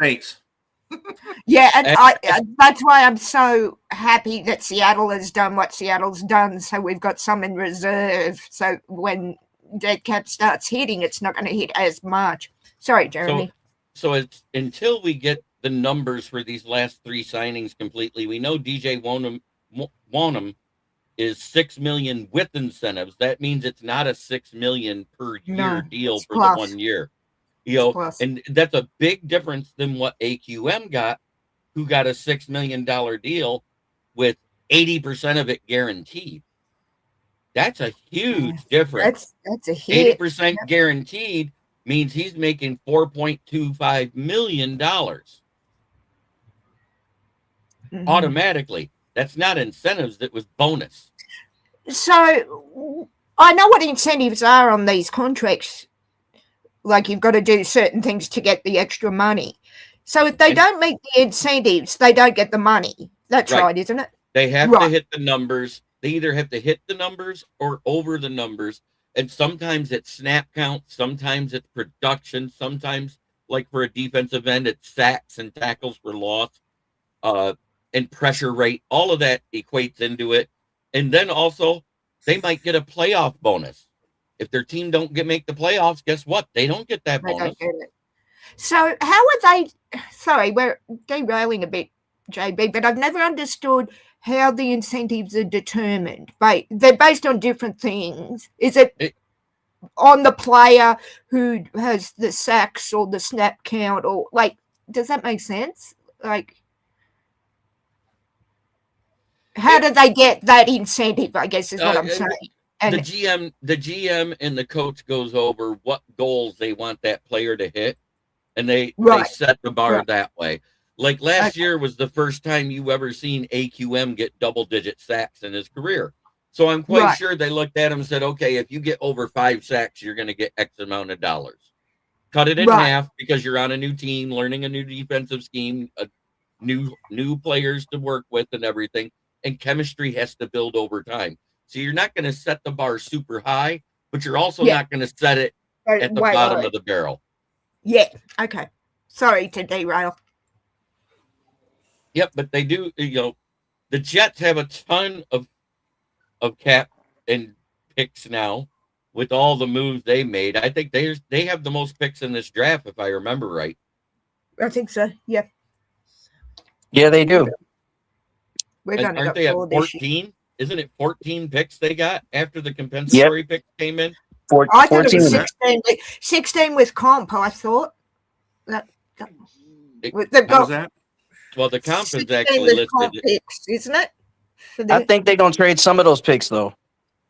Saints. Yeah, and that's why I'm so happy that Seattle has done what Seattle's done. So we've got some in reserve. So when dead cap starts hitting, it's not going to hit as much. Sorry, Jeremy. So it's until we get the numbers for these last three signings completely. We know DJ Wanham is $6 million with incentives. That means it's not a $6 million per year deal for the 1 year. And that's a big difference than what AQM got, who got a $6 million deal with 80% of it guaranteed. That's a huge difference. That's a hit. 80% guaranteed means he's making $4.25 million automatically. That's not incentives. That was bonus. So I know what incentives are on these contracts. Like you've got to do certain things to get the extra money. So if they don't meet the incentives, they don't get the money. That's right, isn't it? They have to hit the numbers. They either have to hit the numbers or over the numbers. And sometimes it's snap count, sometimes it's production, sometimes, like for a defensive end, it's sacks and tackles for loss, and pressure rate. All of that equates into it. And then also, they might get a playoff bonus. If their team don't make the playoffs, guess what? They don't get that bonus. So how are they? Sorry, we're derailing a bit, JB, but I've never understood how the incentives are determined. They're based on different things. Is it on the player who has the sacks or the snap count, or like, does that make sense? Like, how do they get that incentive, I guess is what I'm saying. And the GM and the coach goes over what goals they want that player to hit, and they set the bar that way. Like last year was the first time you ever seen AQM get double-digit sacks in his career. So I'm quite sure they looked at him and said, okay, if you get over 5 sacks, you're going to get X amount of dollars. Cut it in half because you're on a new team, learning a new defensive scheme, new players to work with and everything. And chemistry has to build over time. So you're not going to set the bar super high, but you're also not going to set it at the bottom of the barrel. Yeah. Okay. Sorry to derail. Yep, but they do. The Jets have a ton of cap and picks now with all the moves they made. I think they have the most picks in this draft, if I remember right. I think so. Yeah. Yeah, they do. Aren't they at 14? Isn't it 14 picks they got after the compensatory pick came in? I thought it was 16 with comp, I thought. How's that? Well, the comp is actually listed. Picks, isn't it? I think they're going to trade some of those picks, though.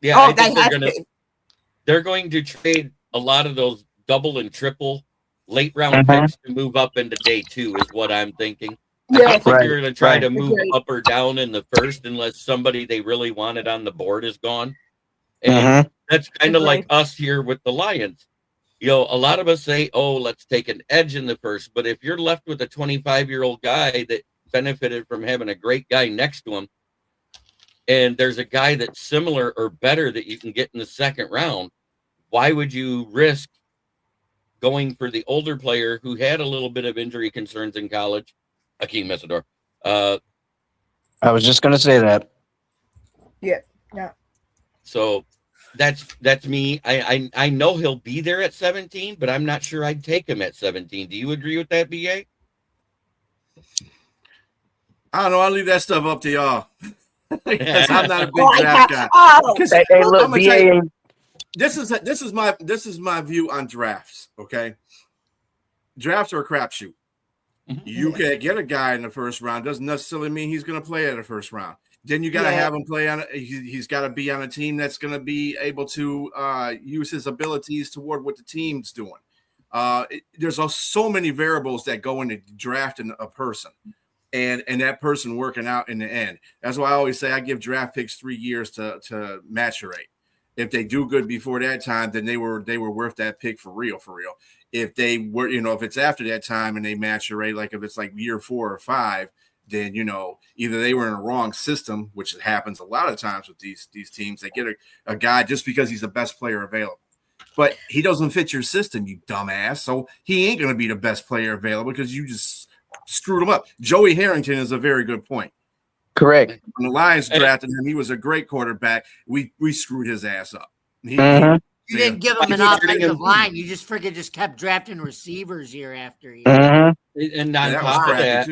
Yeah, I think they're going to trade a lot of those double and triple late round picks to move up into day 2 is what I'm thinking. I don't think Right, you're going to try right. to move Agreed. up or down in the first unless somebody they really wanted on the board is gone. And Mm-hmm. that's kind of like Agreed. us here with the Lions. You know, a lot of us say, oh, let's take an edge in the first. But if you're left with a 25-year-old guy that benefited from having a great guy next to him, and there's a guy that's similar or better that you can get in the second round, why would you risk going for the older player who had a little bit of injury concerns in college, Akeem Messador? I was just gonna say that. Yeah. Yeah. So that's me. I know he'll be there at 17, but I'm not sure I'd take him at 17. Do you agree with that, BA? I don't know. I'll leave that stuff up to y'all because I'm not a big Oh, draft guy. oh, Hey, look, I'm gonna tell you, BA. this is my view on drafts. Okay, drafts are a crapshoot. You can get a guy in the first round, doesn't necessarily mean he's going to play at the first round. Then you got to have him play on. He's got to be on a team that's going to be able to use his abilities toward what the team's doing. There's so many variables that go into drafting a person, and that person working out in the end. That's why I always say I give draft picks 3 years to maturate. If they do good before that time, then they were worth that pick for real. If they were, if it's after that time and they maturate, like if it's like year 4 or 5, then either they were in a wrong system, which happens a lot of times with these teams. They get a guy just because he's the best player available, but he doesn't fit your system, you dumbass. So he ain't going to be the best player available because you just screwed him up. Joey Harrington is a very good point. Correct. When the Lions drafted him, he was a great quarterback. We screwed his ass up. You didn't give him an offensive line. You just freaking kept drafting receivers year after year. And on top of that,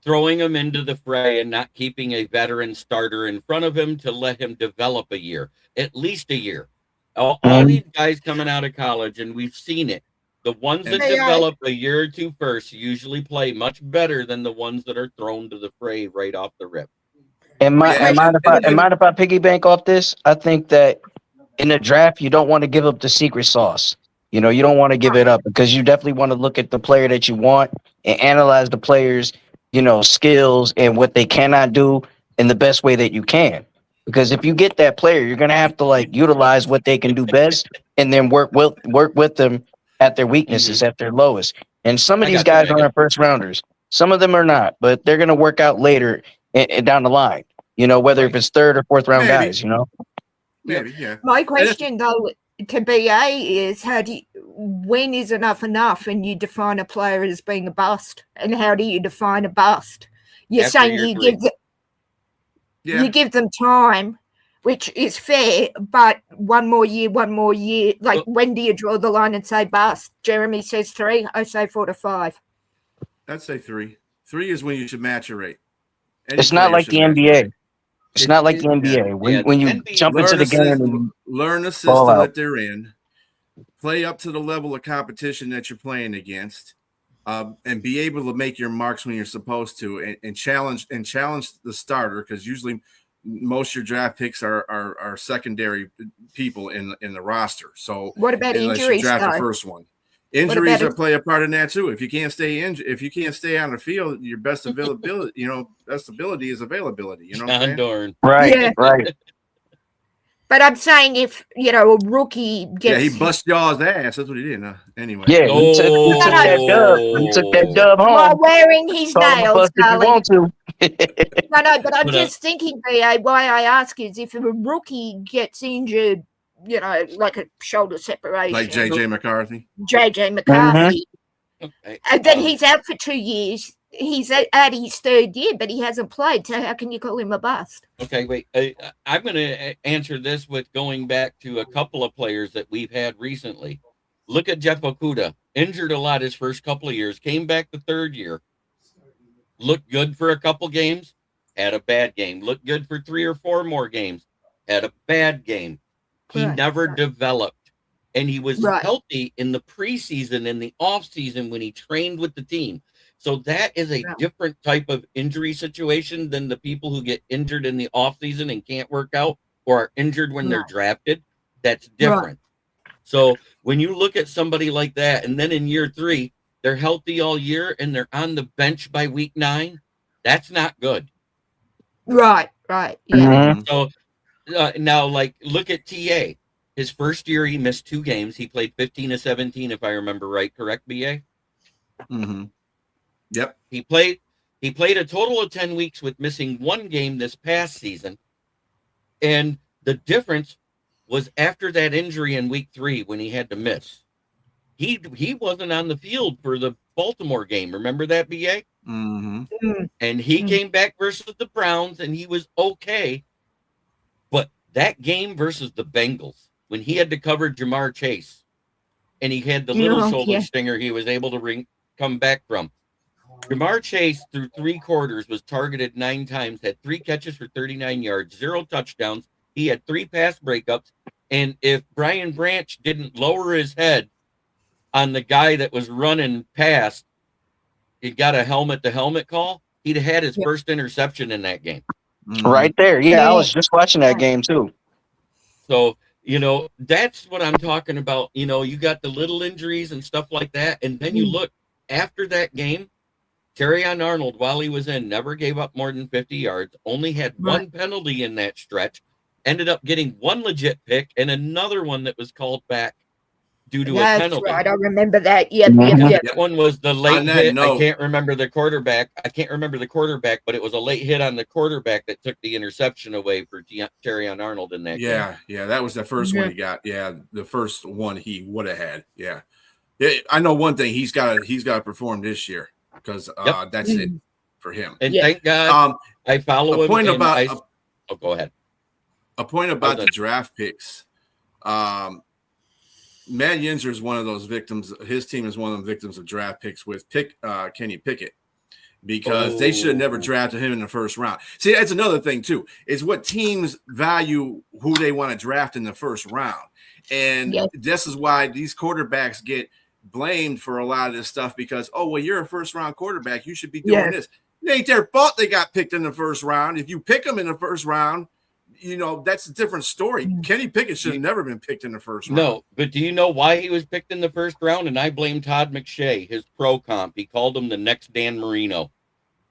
throwing him into the fray and not keeping a veteran starter in front of him to let him develop a year, at least a year. All these guys coming out of college, and we've seen it. The ones that develop a year or two first usually play much better than the ones that are thrown to the fray right off the rip. And mind if I piggyback off this? I think that in the draft, you don't want to give up the secret sauce. You don't want to give it up because you definitely want to look at the player that you want and analyze the player's, skills and what they cannot do in the best way that you can. Because if you get that player, you're gonna have to utilize what they can do best and then work with them at their weaknesses, at their lowest. And some of these guys aren't first rounders. Some of them are not, but they're gonna work out later and down the line. Whether if it's third or fourth round guys. Maybe, yeah. My question though to BA is when is enough, and you define a player as being a bust, and how do you define a bust? You're saying you give them time, which is fair, but one more year. Like when do you draw the line and say bust? Jeremy says 3. I say 4 to 5. I'd say 3. 3 is when you should maturate. It's not like the NBA. It's not like the NBA. When you jump into the game, learn the system that they're in, play up to the level of competition that you're playing against, and be able to make your marks when you're supposed to, and challenge the starter, because usually most of your draft picks are secondary people in the roster. So what about injuries? Draft the first one. Injuries play a part in that too. If you can't stay on the field, your best availability, best ability is availability. You know what I'm saying? Right, right. But I'm saying if a rookie gets, he bust y'all's ass. That's what he did. Anyway, he took that dub. He took that dub home. While wearing his nails, if you want to. No, but I'm just thinking, BA. Why I ask is if a rookie gets injured, like a shoulder separation, like JJ McCarthy. And then he's out for 2 years. He's at his 3rd year, but he hasn't played. So how can you call him a bust? Okay, wait. I'm going to answer this with going back to a couple of players that we've had recently. Look at Jeff Okudah. Injured a lot his first couple of years. Came back the 3rd year. Looked good for a couple games. Had a bad game. Looked good for 3 or 4 more games. Had a bad game. He never developed. And he was healthy in the preseason and the offseason when he trained with the team. So that is a different type of injury situation than the people who get injured in the offseason and can't work out, or are injured when they're drafted. That's different. So when you look at somebody like that, and then in year 3, they're healthy all year and they're on the bench by week 9, that's not good. Right. Yeah. Mhm. So now, like, look at TA. His first year, he missed 2 games. He played 15 of 17, if I remember right. Correct, BA? Mm-hmm. Yep. He played a total of 10 weeks with missing 1 game this past season. And the difference was after that injury in week 3 when he had to miss. He wasn't on the field for the Baltimore game. Remember that, BA? Mm-hmm. And he came back versus the Browns, and he was okay. But that game versus the Bengals, when he had to cover Jamar Chase, and he had the little shoulder stinger he was able to come back from. Jamar Chase, through 3 quarters, was targeted 9 times, had 3 catches for 39 yards, 0 touchdowns. He had 3 pass breakups. And if Brian Branch didn't lower his head on the guy that was running past, he got a helmet-to-helmet call, he'd have had his first interception in that game. Right there. Yeah, I was just watching that game too. So, that's what I'm talking about. You got the little injuries and stuff like that. And then you look after that game, Terrion Arnold, while he was in, never gave up more than 50 yards, only had 1 penalty in that stretch, ended up getting 1 legit pick and another one that was called back due to a penalty. That's right. I remember that. Yep. That one was the late hit. Note, I can't remember the quarterback, but it was a late hit on the quarterback that took the interception away for Terrion Arnold in that game. Yeah, that was the first one he got. Yeah, the first one he would have had. Yeah, I know one thing. He's got to perform this year because that's it for him. And thank God I follow him. Go ahead. A point about the draft picks. Matt Yinzer is one of those victims. His team is one of the victims of draft picks with Kenny Pickett because they should have never drafted him in the first round. See, that's another thing too. Is what teams value who they want to draft in the first round, and this is why these quarterbacks get blamed for a lot of this stuff because you're a first round quarterback, you should be doing this. It ain't their fault they got picked in the first round. If you pick them in the first round, that's a different story. Kenny Pickett should have never been picked in the first round. No, but do you know why he was picked in the first round? And I blame Todd McShay, his pro comp. He called him the next Dan Marino.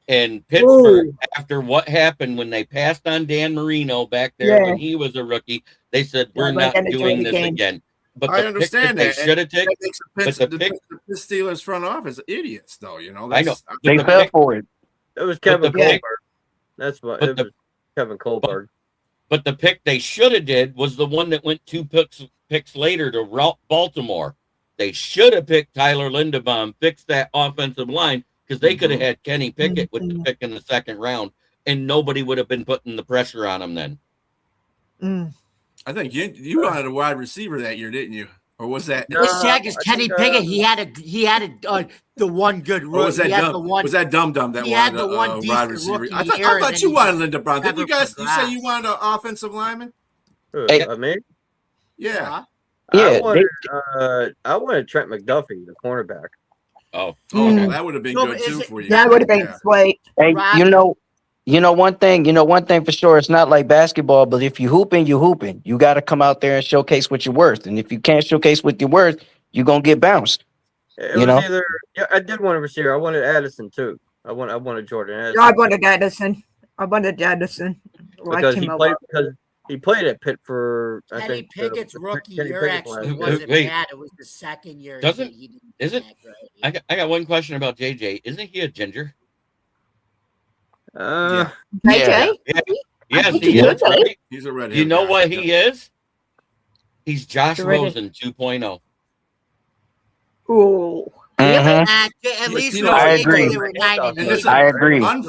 And Pittsburgh, after what happened when they passed on Dan Marino back there when he was a rookie, they said, we're not doing this again. But I understand that. They should have taken. The Steelers front office idiots, though. I know. They fell for it. It was Kevin Colbert. That's what it was. Kevin Colbert. But the pick they should have did was the one that went 2 picks later to Baltimore. They should have picked Tyler Linderbaum, fixed that offensive line, because they could have had Kenny Pickett with the pick in the second round, and nobody would have been putting the pressure on him then. I think you wanted a wide receiver that year, didn't you? Or was that? Is Kenny Pickett? He had the one good rookie. Was that Dum Dum that wanted a wide receiver? I thought you wanted Linderbaum. Didn't you guys? You say you wanted an offensive lineman? Me? Yeah. Yeah. I wanted Trent McDuffie, the cornerback. That would have been good too for you. That would have been sweet. Hey, one thing for sure. It's not like basketball, but if you hooping, you hooping. You got to come out there and showcase what you're worth. And if you can't showcase what you're worth, you're gonna get bounced. I did want a receiver. I wanted Addison too. I wanted Jordan Addison. I wanted Addison. Because he played at Pitt for Kenny Pickett's rookie year actually wasn't bad. It was the second year. I got one question about JJ. Isn't he a ginger? JJ? Yes, he is. Right? He's a redhead. You know what he is? He's Josh Rosen 2.0. Ooh. At least I agree. I agree. I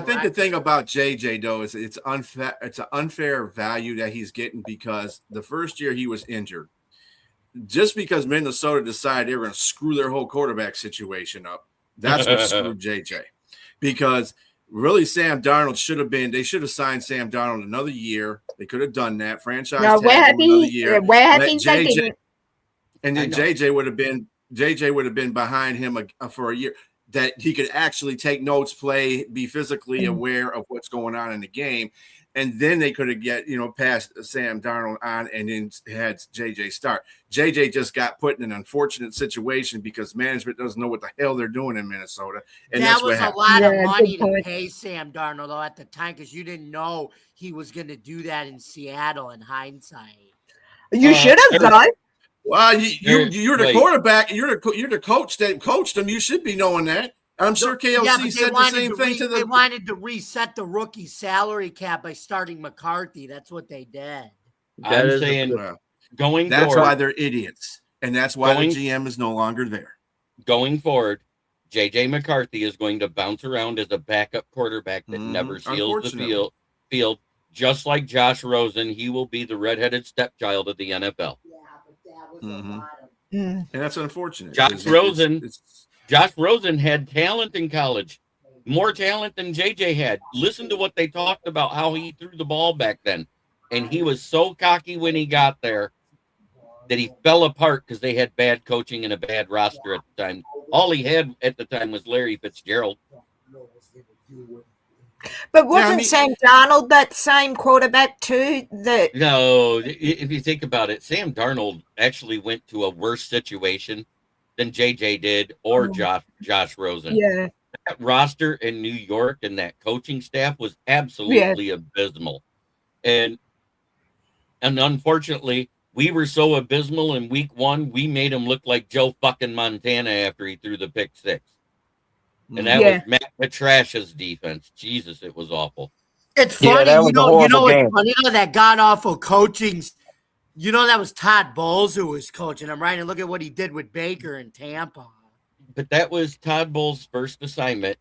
think the thing about JJ though is it's unfair. It's an unfair value that he's getting because the first year he was injured. Just because Minnesota decided they were going to screw their whole quarterback situation up, that's what screwed JJ. Because really, Sam Darnold they should have signed Sam Darnold another year. They could have done that. Franchise tag him another year. And then JJ would have been behind him for a year that he could actually take notes, be physically aware of what's going on in the game. and then they could have passed Sam Darnold on and then had JJ start. JJ just got put in an unfortunate situation because management doesn't know what the hell they're doing in Minnesota. And that was a lot of money to point. pay Sam Darnold though at the time because you didn't know he was going to do that in Seattle in hindsight. You should have though. Well, you're the quarterback. You're the coach that coached him. You should be knowing that. I'm sure KLC said the same thing to They wanted to reset the rookie salary cap by starting McCarthy. That's what they did. I'm saying going that's forward. That's why they're idiots. And that's why the GM is no longer there. Going forward, J.J. McCarthy is going to bounce around as a backup quarterback that never seals the field. Just like Josh Rosen, he will be the redheaded stepchild of the NFL. Yeah, but that was a lot of... And that's unfortunate. Josh Rosen had talent in college, more talent than JJ had. Listen to what they talked about, how he threw the ball back then. And he was so cocky when he got there that he fell apart because they had bad coaching and a bad roster at the time. All he had at the time was Larry Fitzgerald. But wasn't Sam Darnold that same quarterback too? No, if you think about it, Sam Darnold actually went to a worse situation than JJ did or Josh Rosen. Yeah. That roster in New York and that coaching staff was absolutely abysmal. And unfortunately, we were so abysmal in week 1, we made him look like Joe fucking Montana after he threw the pick 6. And that was Matt Patrash's defense. Jesus, it was awful. It's funny, it's funny that god awful coaching. That was Todd Bowles who was coaching him, right? And look at what he did with Baker in Tampa. But that was Todd Bowles' first assignment,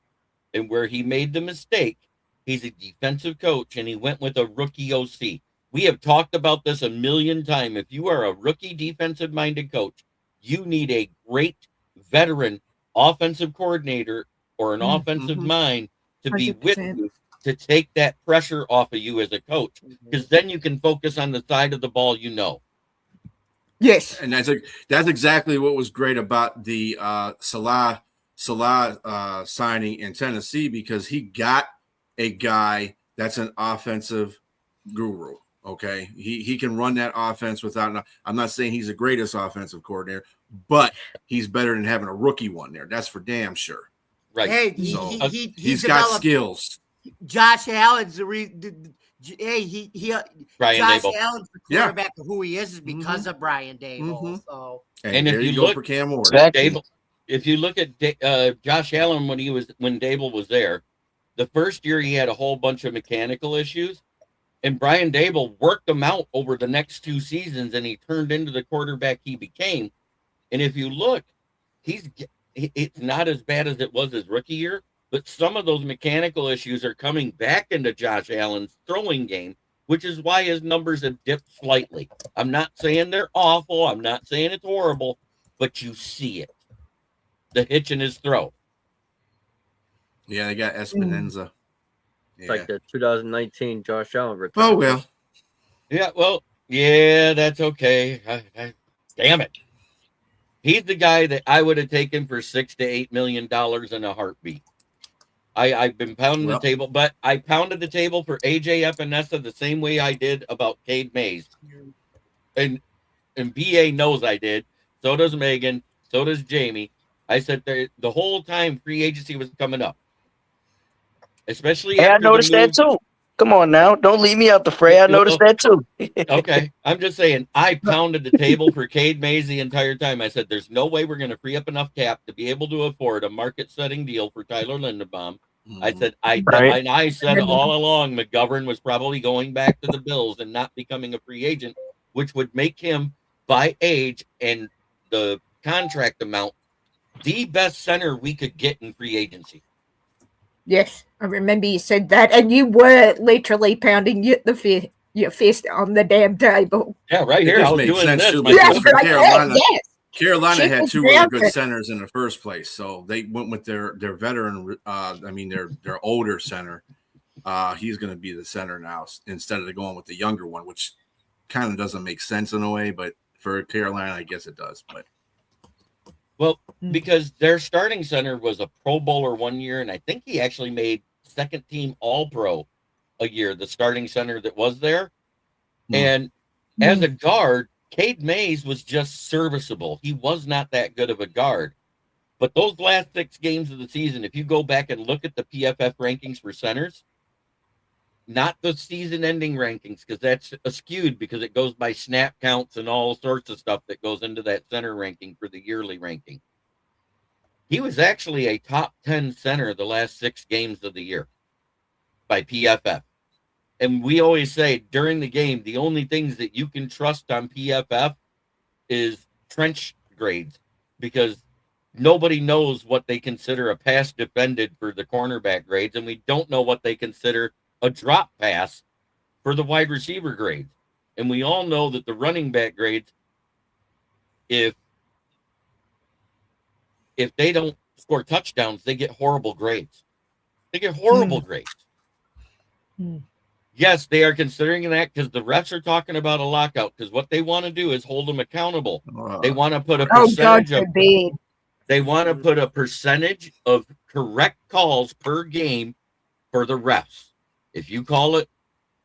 and where he made the mistake, he's a defensive coach, and he went with a rookie OC. We have talked about this a million times. If you are a rookie defensive-minded coach, you need a great veteran offensive coordinator or an offensive mind to 100%. Be with you to take that pressure off of you as a coach, because then you can focus on the side of the ball you know. Yes, and that's exactly what was great about the Salah signing in Tennessee, because he got a guy that's an offensive guru. Okay, he can run that offense without. I'm not saying he's the greatest offensive coordinator, but he's better than having a rookie one there. That's for damn sure. Right. Hey, he's got skills. Josh Allen's Josh Dable. Allen's the quarterback of who he is because of Brian Dable. So, and if you look for Cam Ward, if you look at Josh Allen when Dable was there, the first year he had a whole bunch of mechanical issues, and Brian Dable worked them out over the next 2 seasons, and he turned into the quarterback he became. And if you look, it's not as bad as it was his rookie year, but some of those mechanical issues are coming back into Josh Allen's throwing game, which is why his numbers have dipped slightly. I'm not saying they're awful. I'm not saying it's horrible, but you see it. The hitch in his throw. Yeah, they got Espinoza. It's like the 2019 Josh Allen return. Oh, well. Yeah, that's okay. Damn it. He's the guy that I would have taken for $6 to $8 million in a heartbeat. I've been pounding the table, but I pounded the table for AJ Epinesa the same way I did about Cade Mays. And BA knows I did. So does Megan. So does Jamie. I said the whole time free agency was coming up. Especially I noticed that too. Come on now. Don't leave me out the fray. I noticed that too. Okay. I'm just saying, I pounded the table for Cade Mays the entire time. I said, there's no way we're going to free up enough cap to be able to afford a market-setting deal for Tyler Linderbaum. I said, I said all along, McGovern was probably going back to the Bills and not becoming a free agent, which would make him, by age and the contract amount, the best center we could get in free agency. Yes, I remember you said that, and you were literally pounding your fist on the damn table. Yeah, right here. I was doing this. Carolina had 2 really good centers in the first place, so they went with their veteran. Their older center. He's going to be the center now instead of going with the younger one, which kind of doesn't make sense in a way, but for Carolina, I guess it does. But because their starting center was a Pro Bowler 1 year, and I think he actually made second team All-Pro a year, the starting center that was there. And as a guard, Cade Mays was just serviceable. He was not that good of a guard. But those last 6 games of the season, if you go back and look at the PFF rankings for centers, not the season-ending rankings, because that's skewed because it goes by snap counts and all sorts of stuff that goes into that center ranking for the yearly ranking. He was actually a top 10 center the last 6 games of the year by PFF. And we always say during the game, the only things that you can trust on PFF is trench grades, because nobody knows what they consider a pass defended for the cornerback grades, and we don't know what they consider a drop pass for the wide receiver grades. And we all know that the running back grades, if they don't score touchdowns, they get horrible grades. They get horrible grades. Yes, they are considering that because the refs are talking about a lockout, because what they want to do is hold them accountable. They want to put a percentage they want to put a percentage of correct calls per game for the refs. If you call it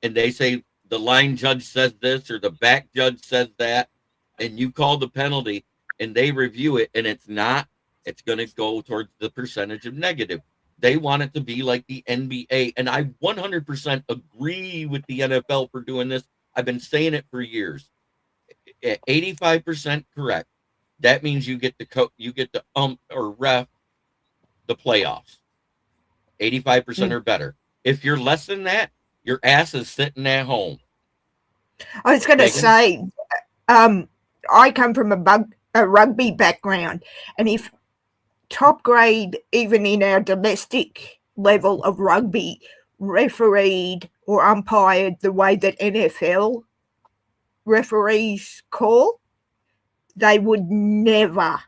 and they say the line judge says this or the back judge says that, and you call the penalty and they review it and it's not, it's going to go towards the percentage of negative. They want it to be like the NBA. And I 100% agree with the NFL for doing this. I've been saying it for years. At 85% correct, that means you get to or ref the playoffs. 85% or better. If you're less than that, your ass is sitting at home. I was going to say, I come from a rugby background, and if top grade, even in our domestic level of rugby, refereed or umpired the way that NFL referees call, they would never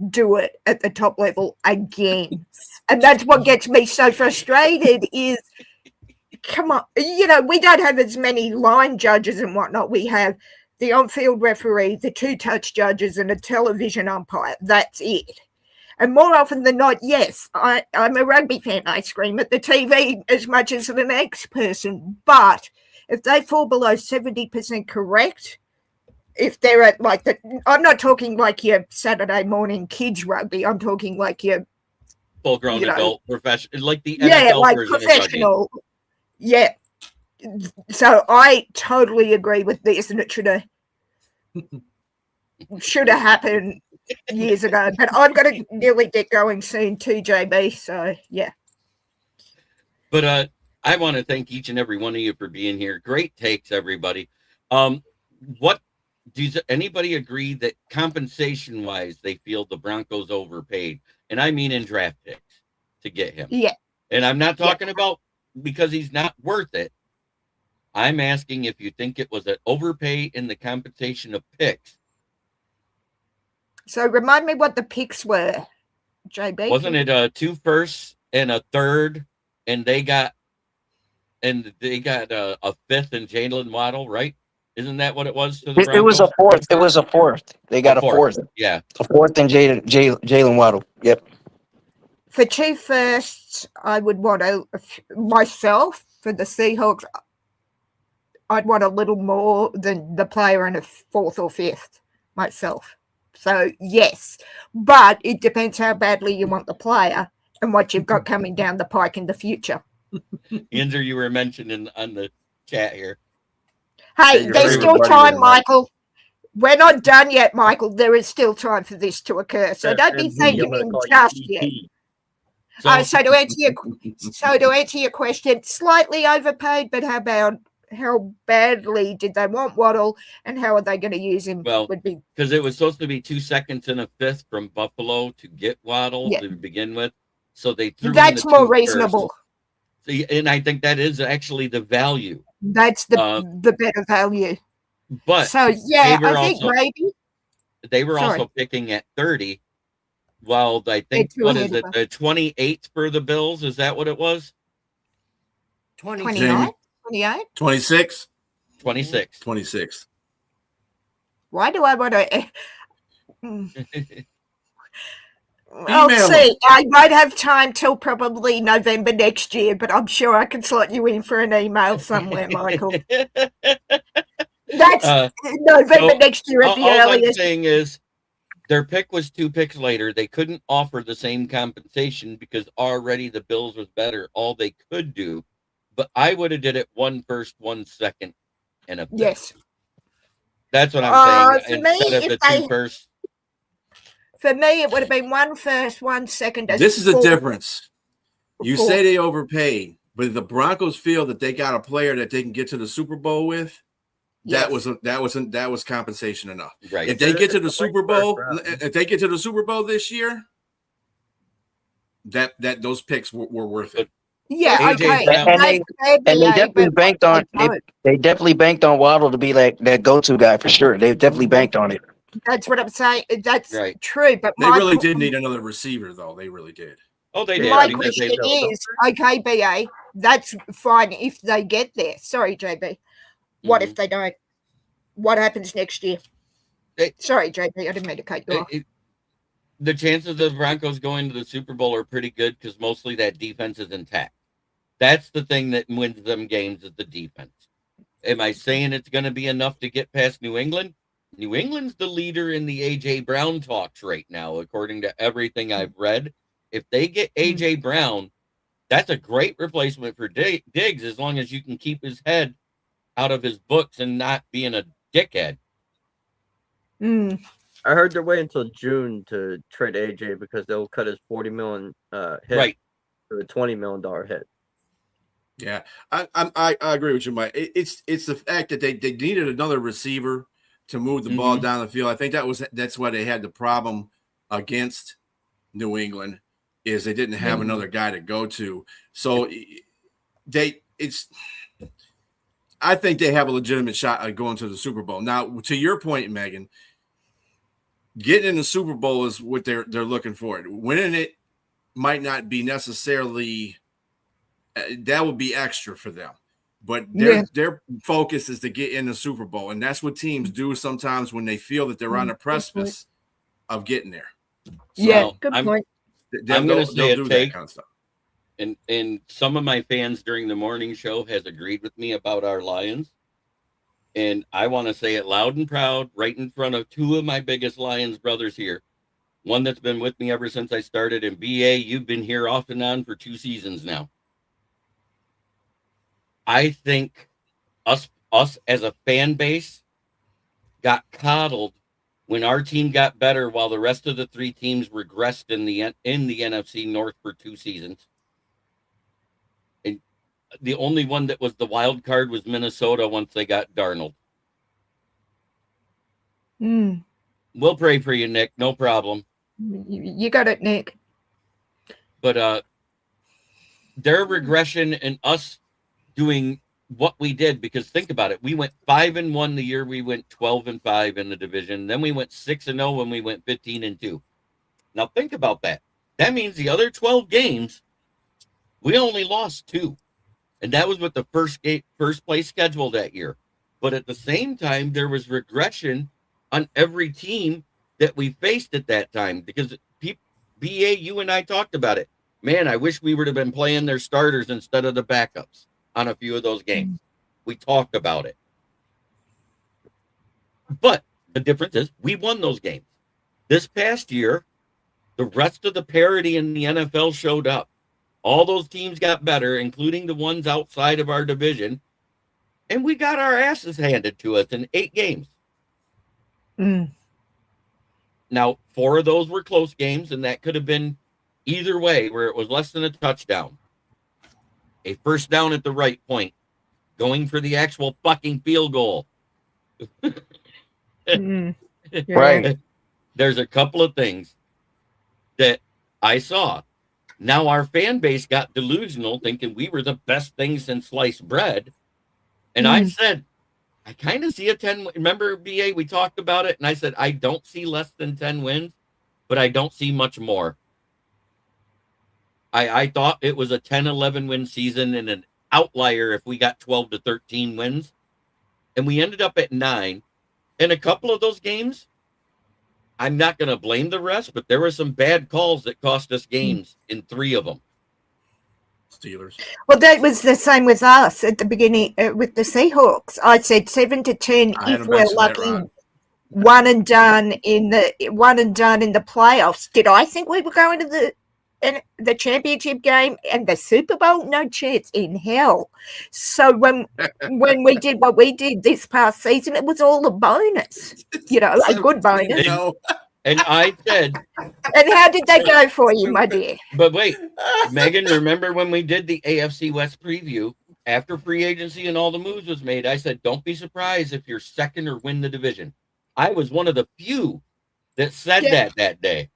do it at the top level again. And that's what gets me so frustrated is, come on, we don't have as many line judges and whatnot. We have the on-field referee, the 2 touch judges, and a television umpire. That's it. And more often than not, yes, I'm a rugby fan. I scream at the TV as much as the next person. But if they fall below 70% correct, if they're at I'm not talking like your Saturday morning kids rugby. I'm talking like your full-grown adult professional, like the NFL like version professional. Yeah. So I totally agree with this, and it should have happened years ago. But I've got to nearly get going soon too, JB. So yeah. But I want to thank each and every one of you for being here. Great takes, everybody. What does anybody agree that compensation-wise they feel the Broncos overpaid? And I mean in draft picks to get him. Yeah. And I'm not talking about because he's not worth it. I'm asking if you think it was an overpay in the compensation of picks. So remind me what the picks were, JB. Wasn't it 2 firsts and a third, and they got a 5th in Jalen Waddle, right? Isn't that what it was to the Broncos? It was a 4th. It was a 4th. They got a 4th. Yeah. A 4th and Jalen Waddle. Yep. For 2 firsts, I would want myself for the Seahawks. I'd want a little more than the player in a 4th or 5th myself. So yes, but it depends how badly you want the player and what you've got coming down the pike in the future. Andrew, you were mentioning on the chat here. Hey, there's still time, Michael. We're not done yet, Michael. There is still time for this to occur. So don't be thinking just yet. So to answer your question, slightly overpaid, but how badly did they want Waddle, and how are they going to use him? Well, because it was supposed to be 2 seconds and a 5th from Buffalo to get Waddle to begin with, so they threw. That's more reasonable. See, and I think that is actually the value. That's the better value. But so yeah, I think maybe they were also picking at 30. Well, I think what is it? The 28th for the Bills? Is that what it was? 29, 28, 26, 26, 26. Why do I want to? I'll Email see. them. I might have time till probably November next year, but I'm sure I can slot you in for an email somewhere, Michael. That's November next year at the all I'm earliest. saying is their pick was 2 picks later. They couldn't offer the same compensation because already the Bills was better. All they could do, but I would have did it 1 first, 1 second, and a pick. Yes. That's what I'm saying. For me, Instead of the 2 first. For me, it would have been 1 first, 1 second. This is the difference. You Four. say they overpaid, but if the Broncos feel that they got a player that they can get to the Super Bowl with, that was compensation enough. Right. If they get to the Super Bowl, this year, that those picks were worth it. Yeah, AJ okay. Brown- And they definitely banked on they definitely banked on Waddle to be like that go-to guy for sure. They definitely banked on it. That's what I'm saying. That's Right. true. But They really did need another receiver, though. They really did. Oh, they did. My because question they- is, okay, BA, that's fine if they get there. Sorry, JB. What if they don't? What happens next year? Sorry, JB, I didn't mean to cut you off. The chances of the Broncos going to the Super Bowl are pretty good because mostly that defense is intact. That's the thing that wins them games is the defense. Am I saying it's going to be enough to get past New England? New England's the leader in the A.J. Brown talks right now, according to everything I've read. If they get A.J. Brown, that's a great replacement for Diggs as long as you can keep his head out of his books and not being a dickhead. I heard they're waiting until June to trade AJ because they'll cut his $40 million hit to a $20 million hit. Yeah, I agree with you, Mike. It's the fact that they needed another receiver to move the ball down the field. I think that's why they had the problem against New England is they didn't have another guy to go to. So I think they have a legitimate shot at going to the Super Bowl. Now, to your point, Megan, getting in the Super Bowl is what they're looking for. Winning it might not be necessarily that would be extra for them, but their focus is to get in the Super Bowl, and that's what teams do sometimes when they feel that they're on the precipice of getting there. So Good point. I'm going to say do a that take, kind of stuff. and some of my fans during the morning show has agreed with me about our Lions, and I want to say it loud and proud right in front of 2 of my biggest Lions brothers here. One that's been with me ever since I started, and BA, you've been here off and on for 2 seasons now. I think us as a fan base got coddled when our team got better while the rest of the 3 teams regressed in the NFC North for 2 seasons. And the only one that was the wild card was Minnesota once they got Darnold. We'll pray for you, Nick. No problem. You got it, Nick. But their regression and us doing what we did, because think about it, we went 5-1 the year we went 12-5 in the division. Then we went 6-0 when we went 15-2. Now think about that. That means the other 12 games we only lost 2, and that was with the first place schedule that year. But at the same time, there was regression on every team that we faced at that time because BA, you and I talked about it. Man, I wish we would have been playing their starters instead of the backups on a few of those games. We talked about it. But the difference is we won those games. This past year, the rest of the parity in the NFL showed up. All those teams got better, including the ones outside of our division, and we got our asses handed to us in 8 games. Now, 4 of those were close games, and that could have been either way, where it was less than a touchdown. A first down at the right point, going for the actual fucking field goal. Right. There's a couple of things that I saw. Now our fan base got delusional, thinking we were the best thing since sliced bread. And I said, I kind of see a 10. Remember, BA, we talked about it, and I said, I don't see less than 10 wins, but I don't see much more. I thought it was a 10-11 win season and an outlier if we got 12 to 13 wins. And we ended up at 9. And a couple of those games, I'm not going to blame the rest, but there were some bad calls that cost us games in 3 of them. Steelers. Well, that was the same with us at the beginning with the Seahawks. I said 7-10 if we're lucky. One and done in the playoffs. Did I think we were going to the championship game and the Super Bowl? No chance in hell. So when we did what we did this past season, it was all a bonus. A good bonus. And I said, and how did they go for you, my dear? But wait, Megan, remember when we did the AFC West preview after free agency and all the moves was made? I said, don't be surprised if you're second or win the division. I was one of the few that said that day.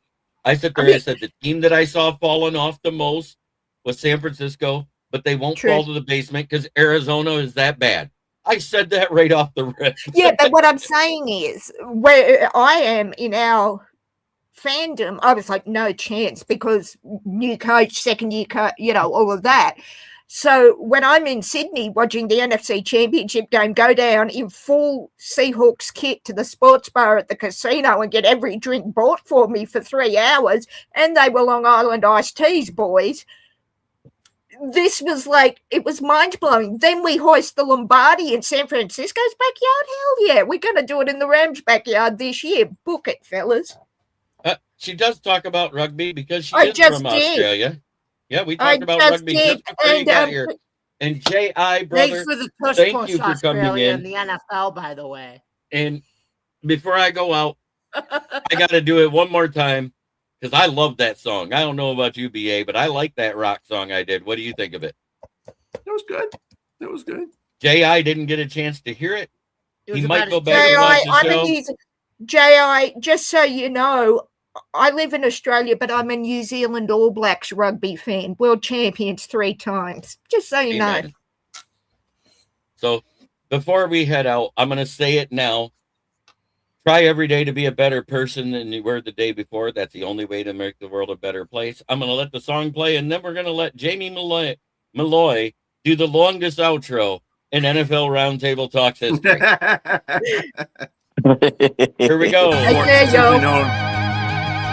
I said the team that I saw falling off the most was San Francisco, but they won't fall to the basement because Arizona is that bad. I said that right off the rip. Yeah, but what I'm saying is, where I am in our fandom, I was like, no chance, because new coach, second year coach, all of that. So when I'm in Sydney watching the NFC Championship game go down in full Seahawks kit to the sports bar at the casino and get every drink bought for me for 3 hours, and they were Long Island iced teas, boys. This was it was mind-blowing. Then we hoist the Lombardi in San Francisco's backyard. Hell yeah, we're going to do it in the Rams' backyard this year. Book it, fellas. She does talk about rugby because she is from Australia. Yeah, we talked about rugby just before you got here. And J.I., brother, thanks for the push you for coming in. The NFL, by the way. And before I go out, I got to do it one more time because I love that song. I don't know about you, B.A., but I like that rock song I did. What do you think of it? It was good. It was good. J.I. didn't get a chance to hear it. He might go back and watch the show. J.I., just so you know, I live in Australia, but I'm a New Zealand All Blacks rugby fan. World champions 3 times. Just so you know. So before we head out, I'm going to say it now. Try every day to be a better person than you were the day before. That's the only way to make the world a better place. I'm going to let the song play, and then we're going to let Jamie Malloy do the longest outro in NFL Roundtable Talks history. Here we go.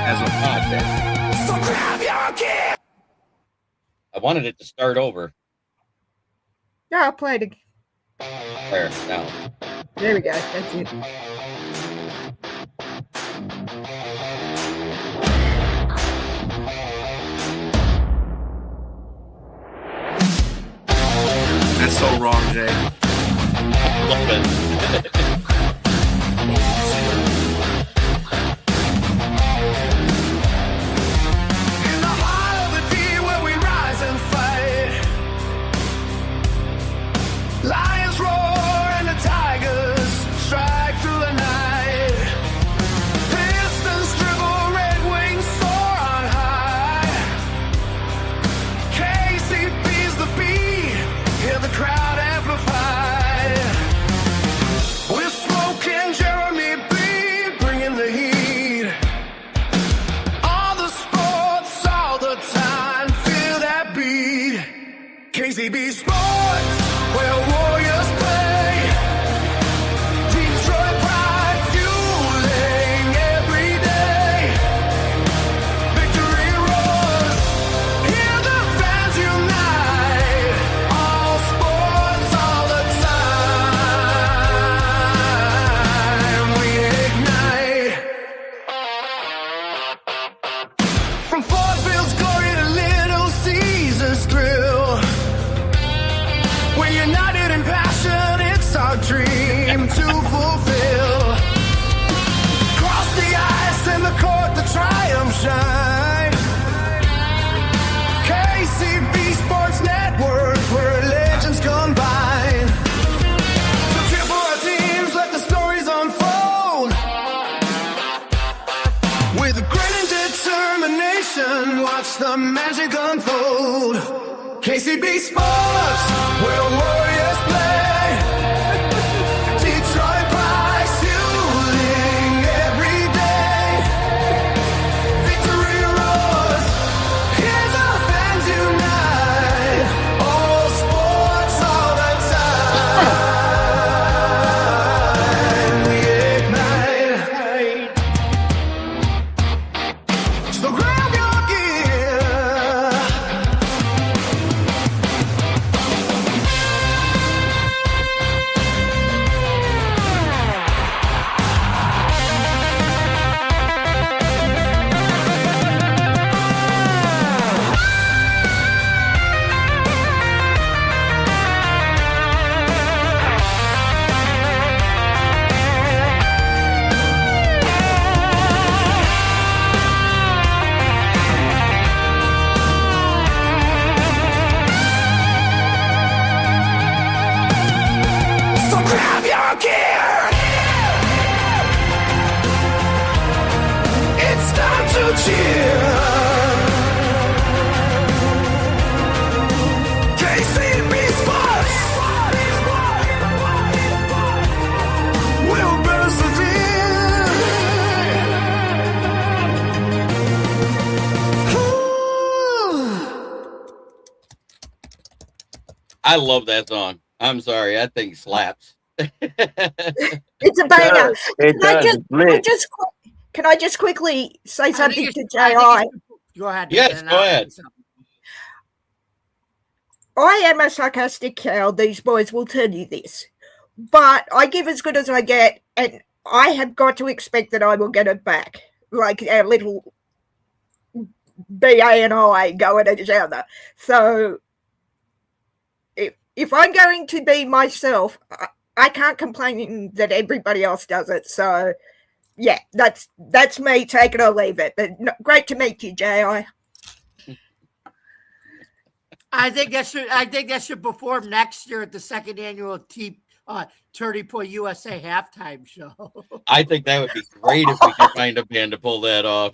As a podcast. So grab your gear. I wanted it to start over. No, I'll play it again. There, now. There we go. That's it. That's so wrong, Jay. Love it. Lions roar and the tigers strike through the night. Pistons dribble, red wings soar on high. KCP's the beat, hear the crowd amplify. We're smoking Jeremy B, bringing the heat. All the sports, all the time, feel that beat. KCB Sports, where warriors play. Detroit pride fueling every day. Victory roars, hear the fans unite. All sports, all the time, we ignite. From Fort Field's glory to Little Caesar's thrill. We're united in passion, it's our dream to fulfill. Cross the ice and the court, the triumph shine. KCB Sports Network, where legends combine. So cheer for our teams, let the stories unfold. With grit and determination, watch the magic unfold. KCB Sports, where warriors play. Detroit pride fueling every day. Victory roars, here's our fans unite. All sports, all the time, we ignite. gear. It's time to cheer. KCB Sports will I love that song. I'm sorry, that thing slaps. It's a banger. Can I just quickly say something to JI? Go ahead. Yes, go ahead. I am a sarcastic cow. These boys will tell you this. But I give as good as I get, and I have got to expect that I will get it back. Like our little BA and I go at each other. So if I'm going to be myself, I can't complain that everybody else does it. So yeah, that's me. Take it or leave it. But great to meet you, J.I. I think that should perform next year at the second annual Turning Point USA halftime show. I think that would be great if we could find a band to pull that off.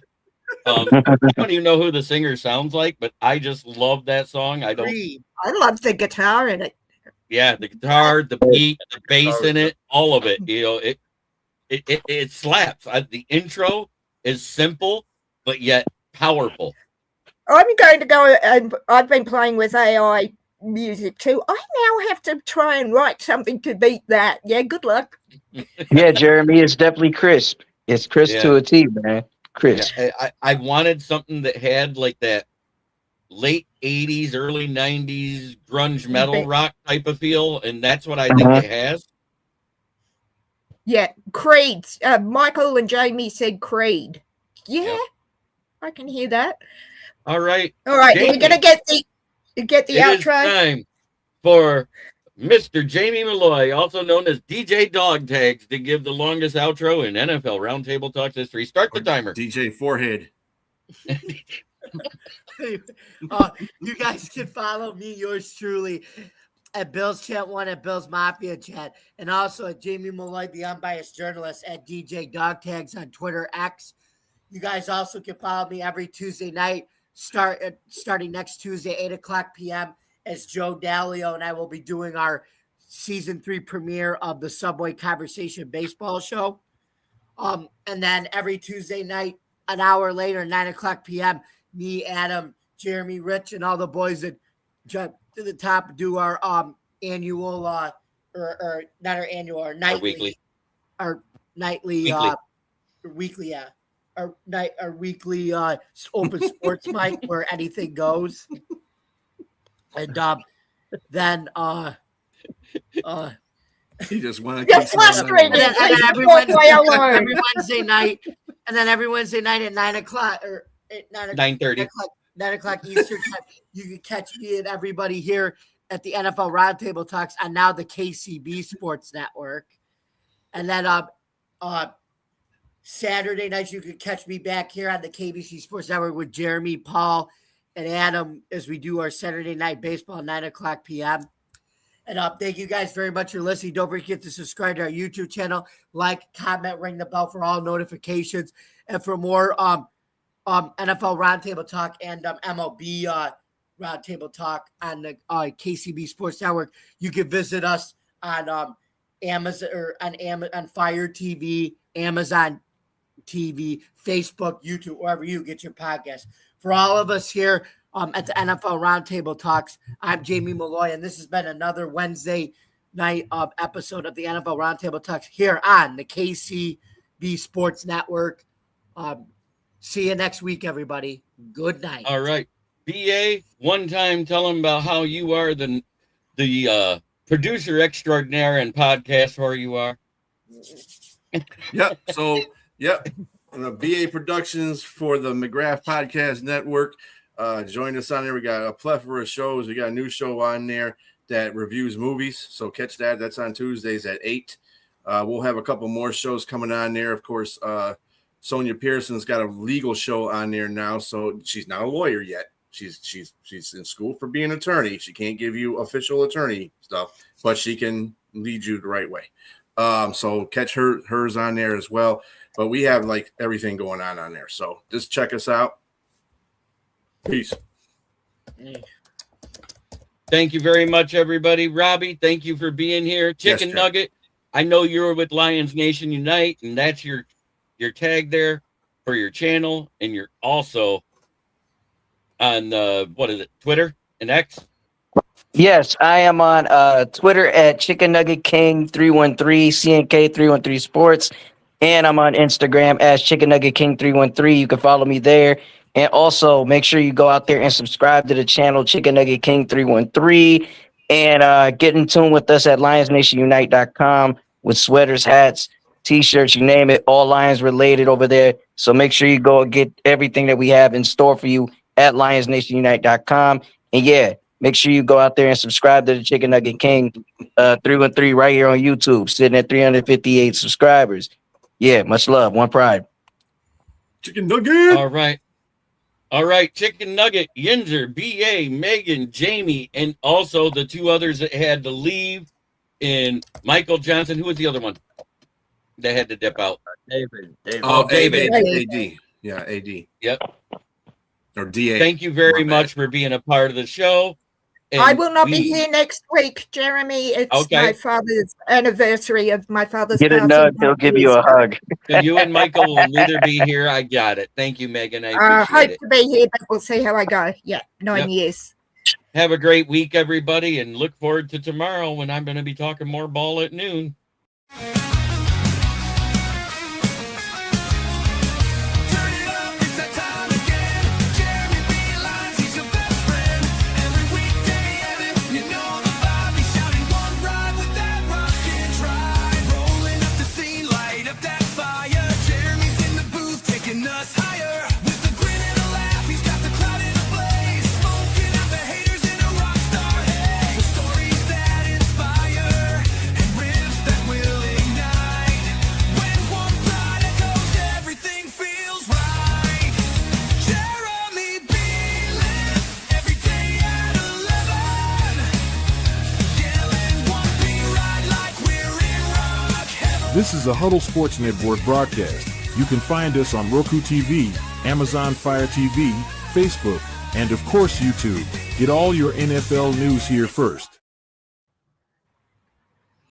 I don't even know who the singer sounds like, but I just love that song. I love the guitar in it. Yeah, the guitar, the beat, the bass in it, all of it. You know, it slaps. The intro is simple, but yet powerful. I'm going to go, and I've been playing with AI music too. I now have to try and write something to beat that. Yeah, good luck. Yeah, Jeremy, it's definitely crisp. It's crisp to a T, man. Crisp. Yeah, I wanted something that had like that late 80s, early 90s grunge metal rock type of feel, and that's what I think it has. Yeah, Creed. Michael and Jamie said Creed. Yeah, I can hear that. All right. Jamie, we're gonna get the outro. It is time for Mr. Jamie Malloy, also known as DJ Dog Tags, to give the longest outro in NFL Roundtable Talks history. Start the timer. DJ Forehead. You guys can follow me, yours truly, at Bill's Chat 1, at Bill's Mafia Chat, and also at Jamie Malloy, the unbiased journalist, at DJ Dog Tags on Twitter X. You guys also can follow me every Tuesday night, starting next Tuesday, 8 o'clock p.m., as Joe Dalio and I will be doing our season 3 premiere of the Subway Conversation Baseball Show. And then every Tuesday night, an hour later, 9 o'clock p.m., me, Adam, Jeremy, Rich, and all the boys that jump to the top do our annual or not our annual, our nightly, our weekly open sports mic where anything goes. And then you just want to frustrated. Every Wednesday night, and then every Wednesday night at 9 o'clock or at 9:30. 9 o'clock Eastern time, you can catch me and everybody here at the NFL Roundtable Talks on now the KCB Sports Network. And then Saturday nights, you can catch me back here on the KBC Sports Network with Jeremy, Paul, and Adam as we do our Saturday night baseball at 9 o'clock p.m. And thank you guys very much for listening. Don't forget to subscribe to our YouTube channel, like, comment, ring the bell for all notifications. And for more NFL Roundtable Talk and MLB Roundtable Talk on the KCB Sports Network, you can visit us on Amazon or on Fire TV, Amazon TV, Facebook, YouTube, wherever you get your podcast. For all of us here at the NFL Roundtable Talks, I'm Jamie Malloy, and this has been another Wednesday night episode of the NFL Roundtable Talks here on the KCB Sports Network. See you next week, everybody. Good night. All right. BA, one time tell them about how you are the producer extraordinaire and podcast where you are. Yep. So, BA Productions for the McGrath Podcast Network. Join us on there. We got a plethora of shows. We got a new show on there that reviews movies. So catch that. That's on Tuesdays at 8. We'll have a couple more shows coming on there. Of course, Sonia Pearson's got a legal show on there now. So she's not a lawyer yet. She's in school for being an attorney. She can't give you official attorney stuff, but she can lead you the right way. So catch hers on there as well. But we have like everything going on there. So just check us out. Peace. Thank you very much, everybody. Robbie, thank you for being here. Chicken Nugget, I know you're with Lions Nation Unite, and that's your tag there for your channel, and you're also on Twitter and X. Yes, I am on Twitter at Chicken Nugget King 313 CNK 313 Sports, and I'm on Instagram as Chicken Nugget King 313. You can follow me there, and also make sure you go out there and subscribe to the channel Chicken Nugget King 313, and get in tune with us at LionsNationUnite.com with sweaters, hats, T-shirts, you name it, all Lions related over there. So make sure you go and get everything that we have in store for you at LionsNationUnite.com, and yeah. Make sure you go out there and subscribe to the Chicken Nugget King 313 right here on YouTube, sitting at 358 subscribers. Yeah, much love. One pride. Chicken Nugget. All right. Chicken Nugget, Yinzer, B.A., Megan, Jamie, and also the two others that had to leave in Michael Johnson. Who was the other one that had to dip out? David. Oh, David. AD. Yeah, AD. Yep. Or DA. Thank you very much for being a part of the show. And I will not be here next week, Jeremy. It's my father's anniversary of my father's Get a passing. nug, he'll give you a hug. So you and Michael will neither be here. I got it. Thank you, Megan. I appreciate hope it. to be here, but we'll see how I go. Yeah, 9 years. Have a great week, everybody, and look forward to tomorrow when I'm going to be talking more ball at noon. This is a Huddle Sports Network broadcast. You can find us on Roku TV, Amazon Fire TV, Facebook, and of course YouTube. Get all your NFL news here first.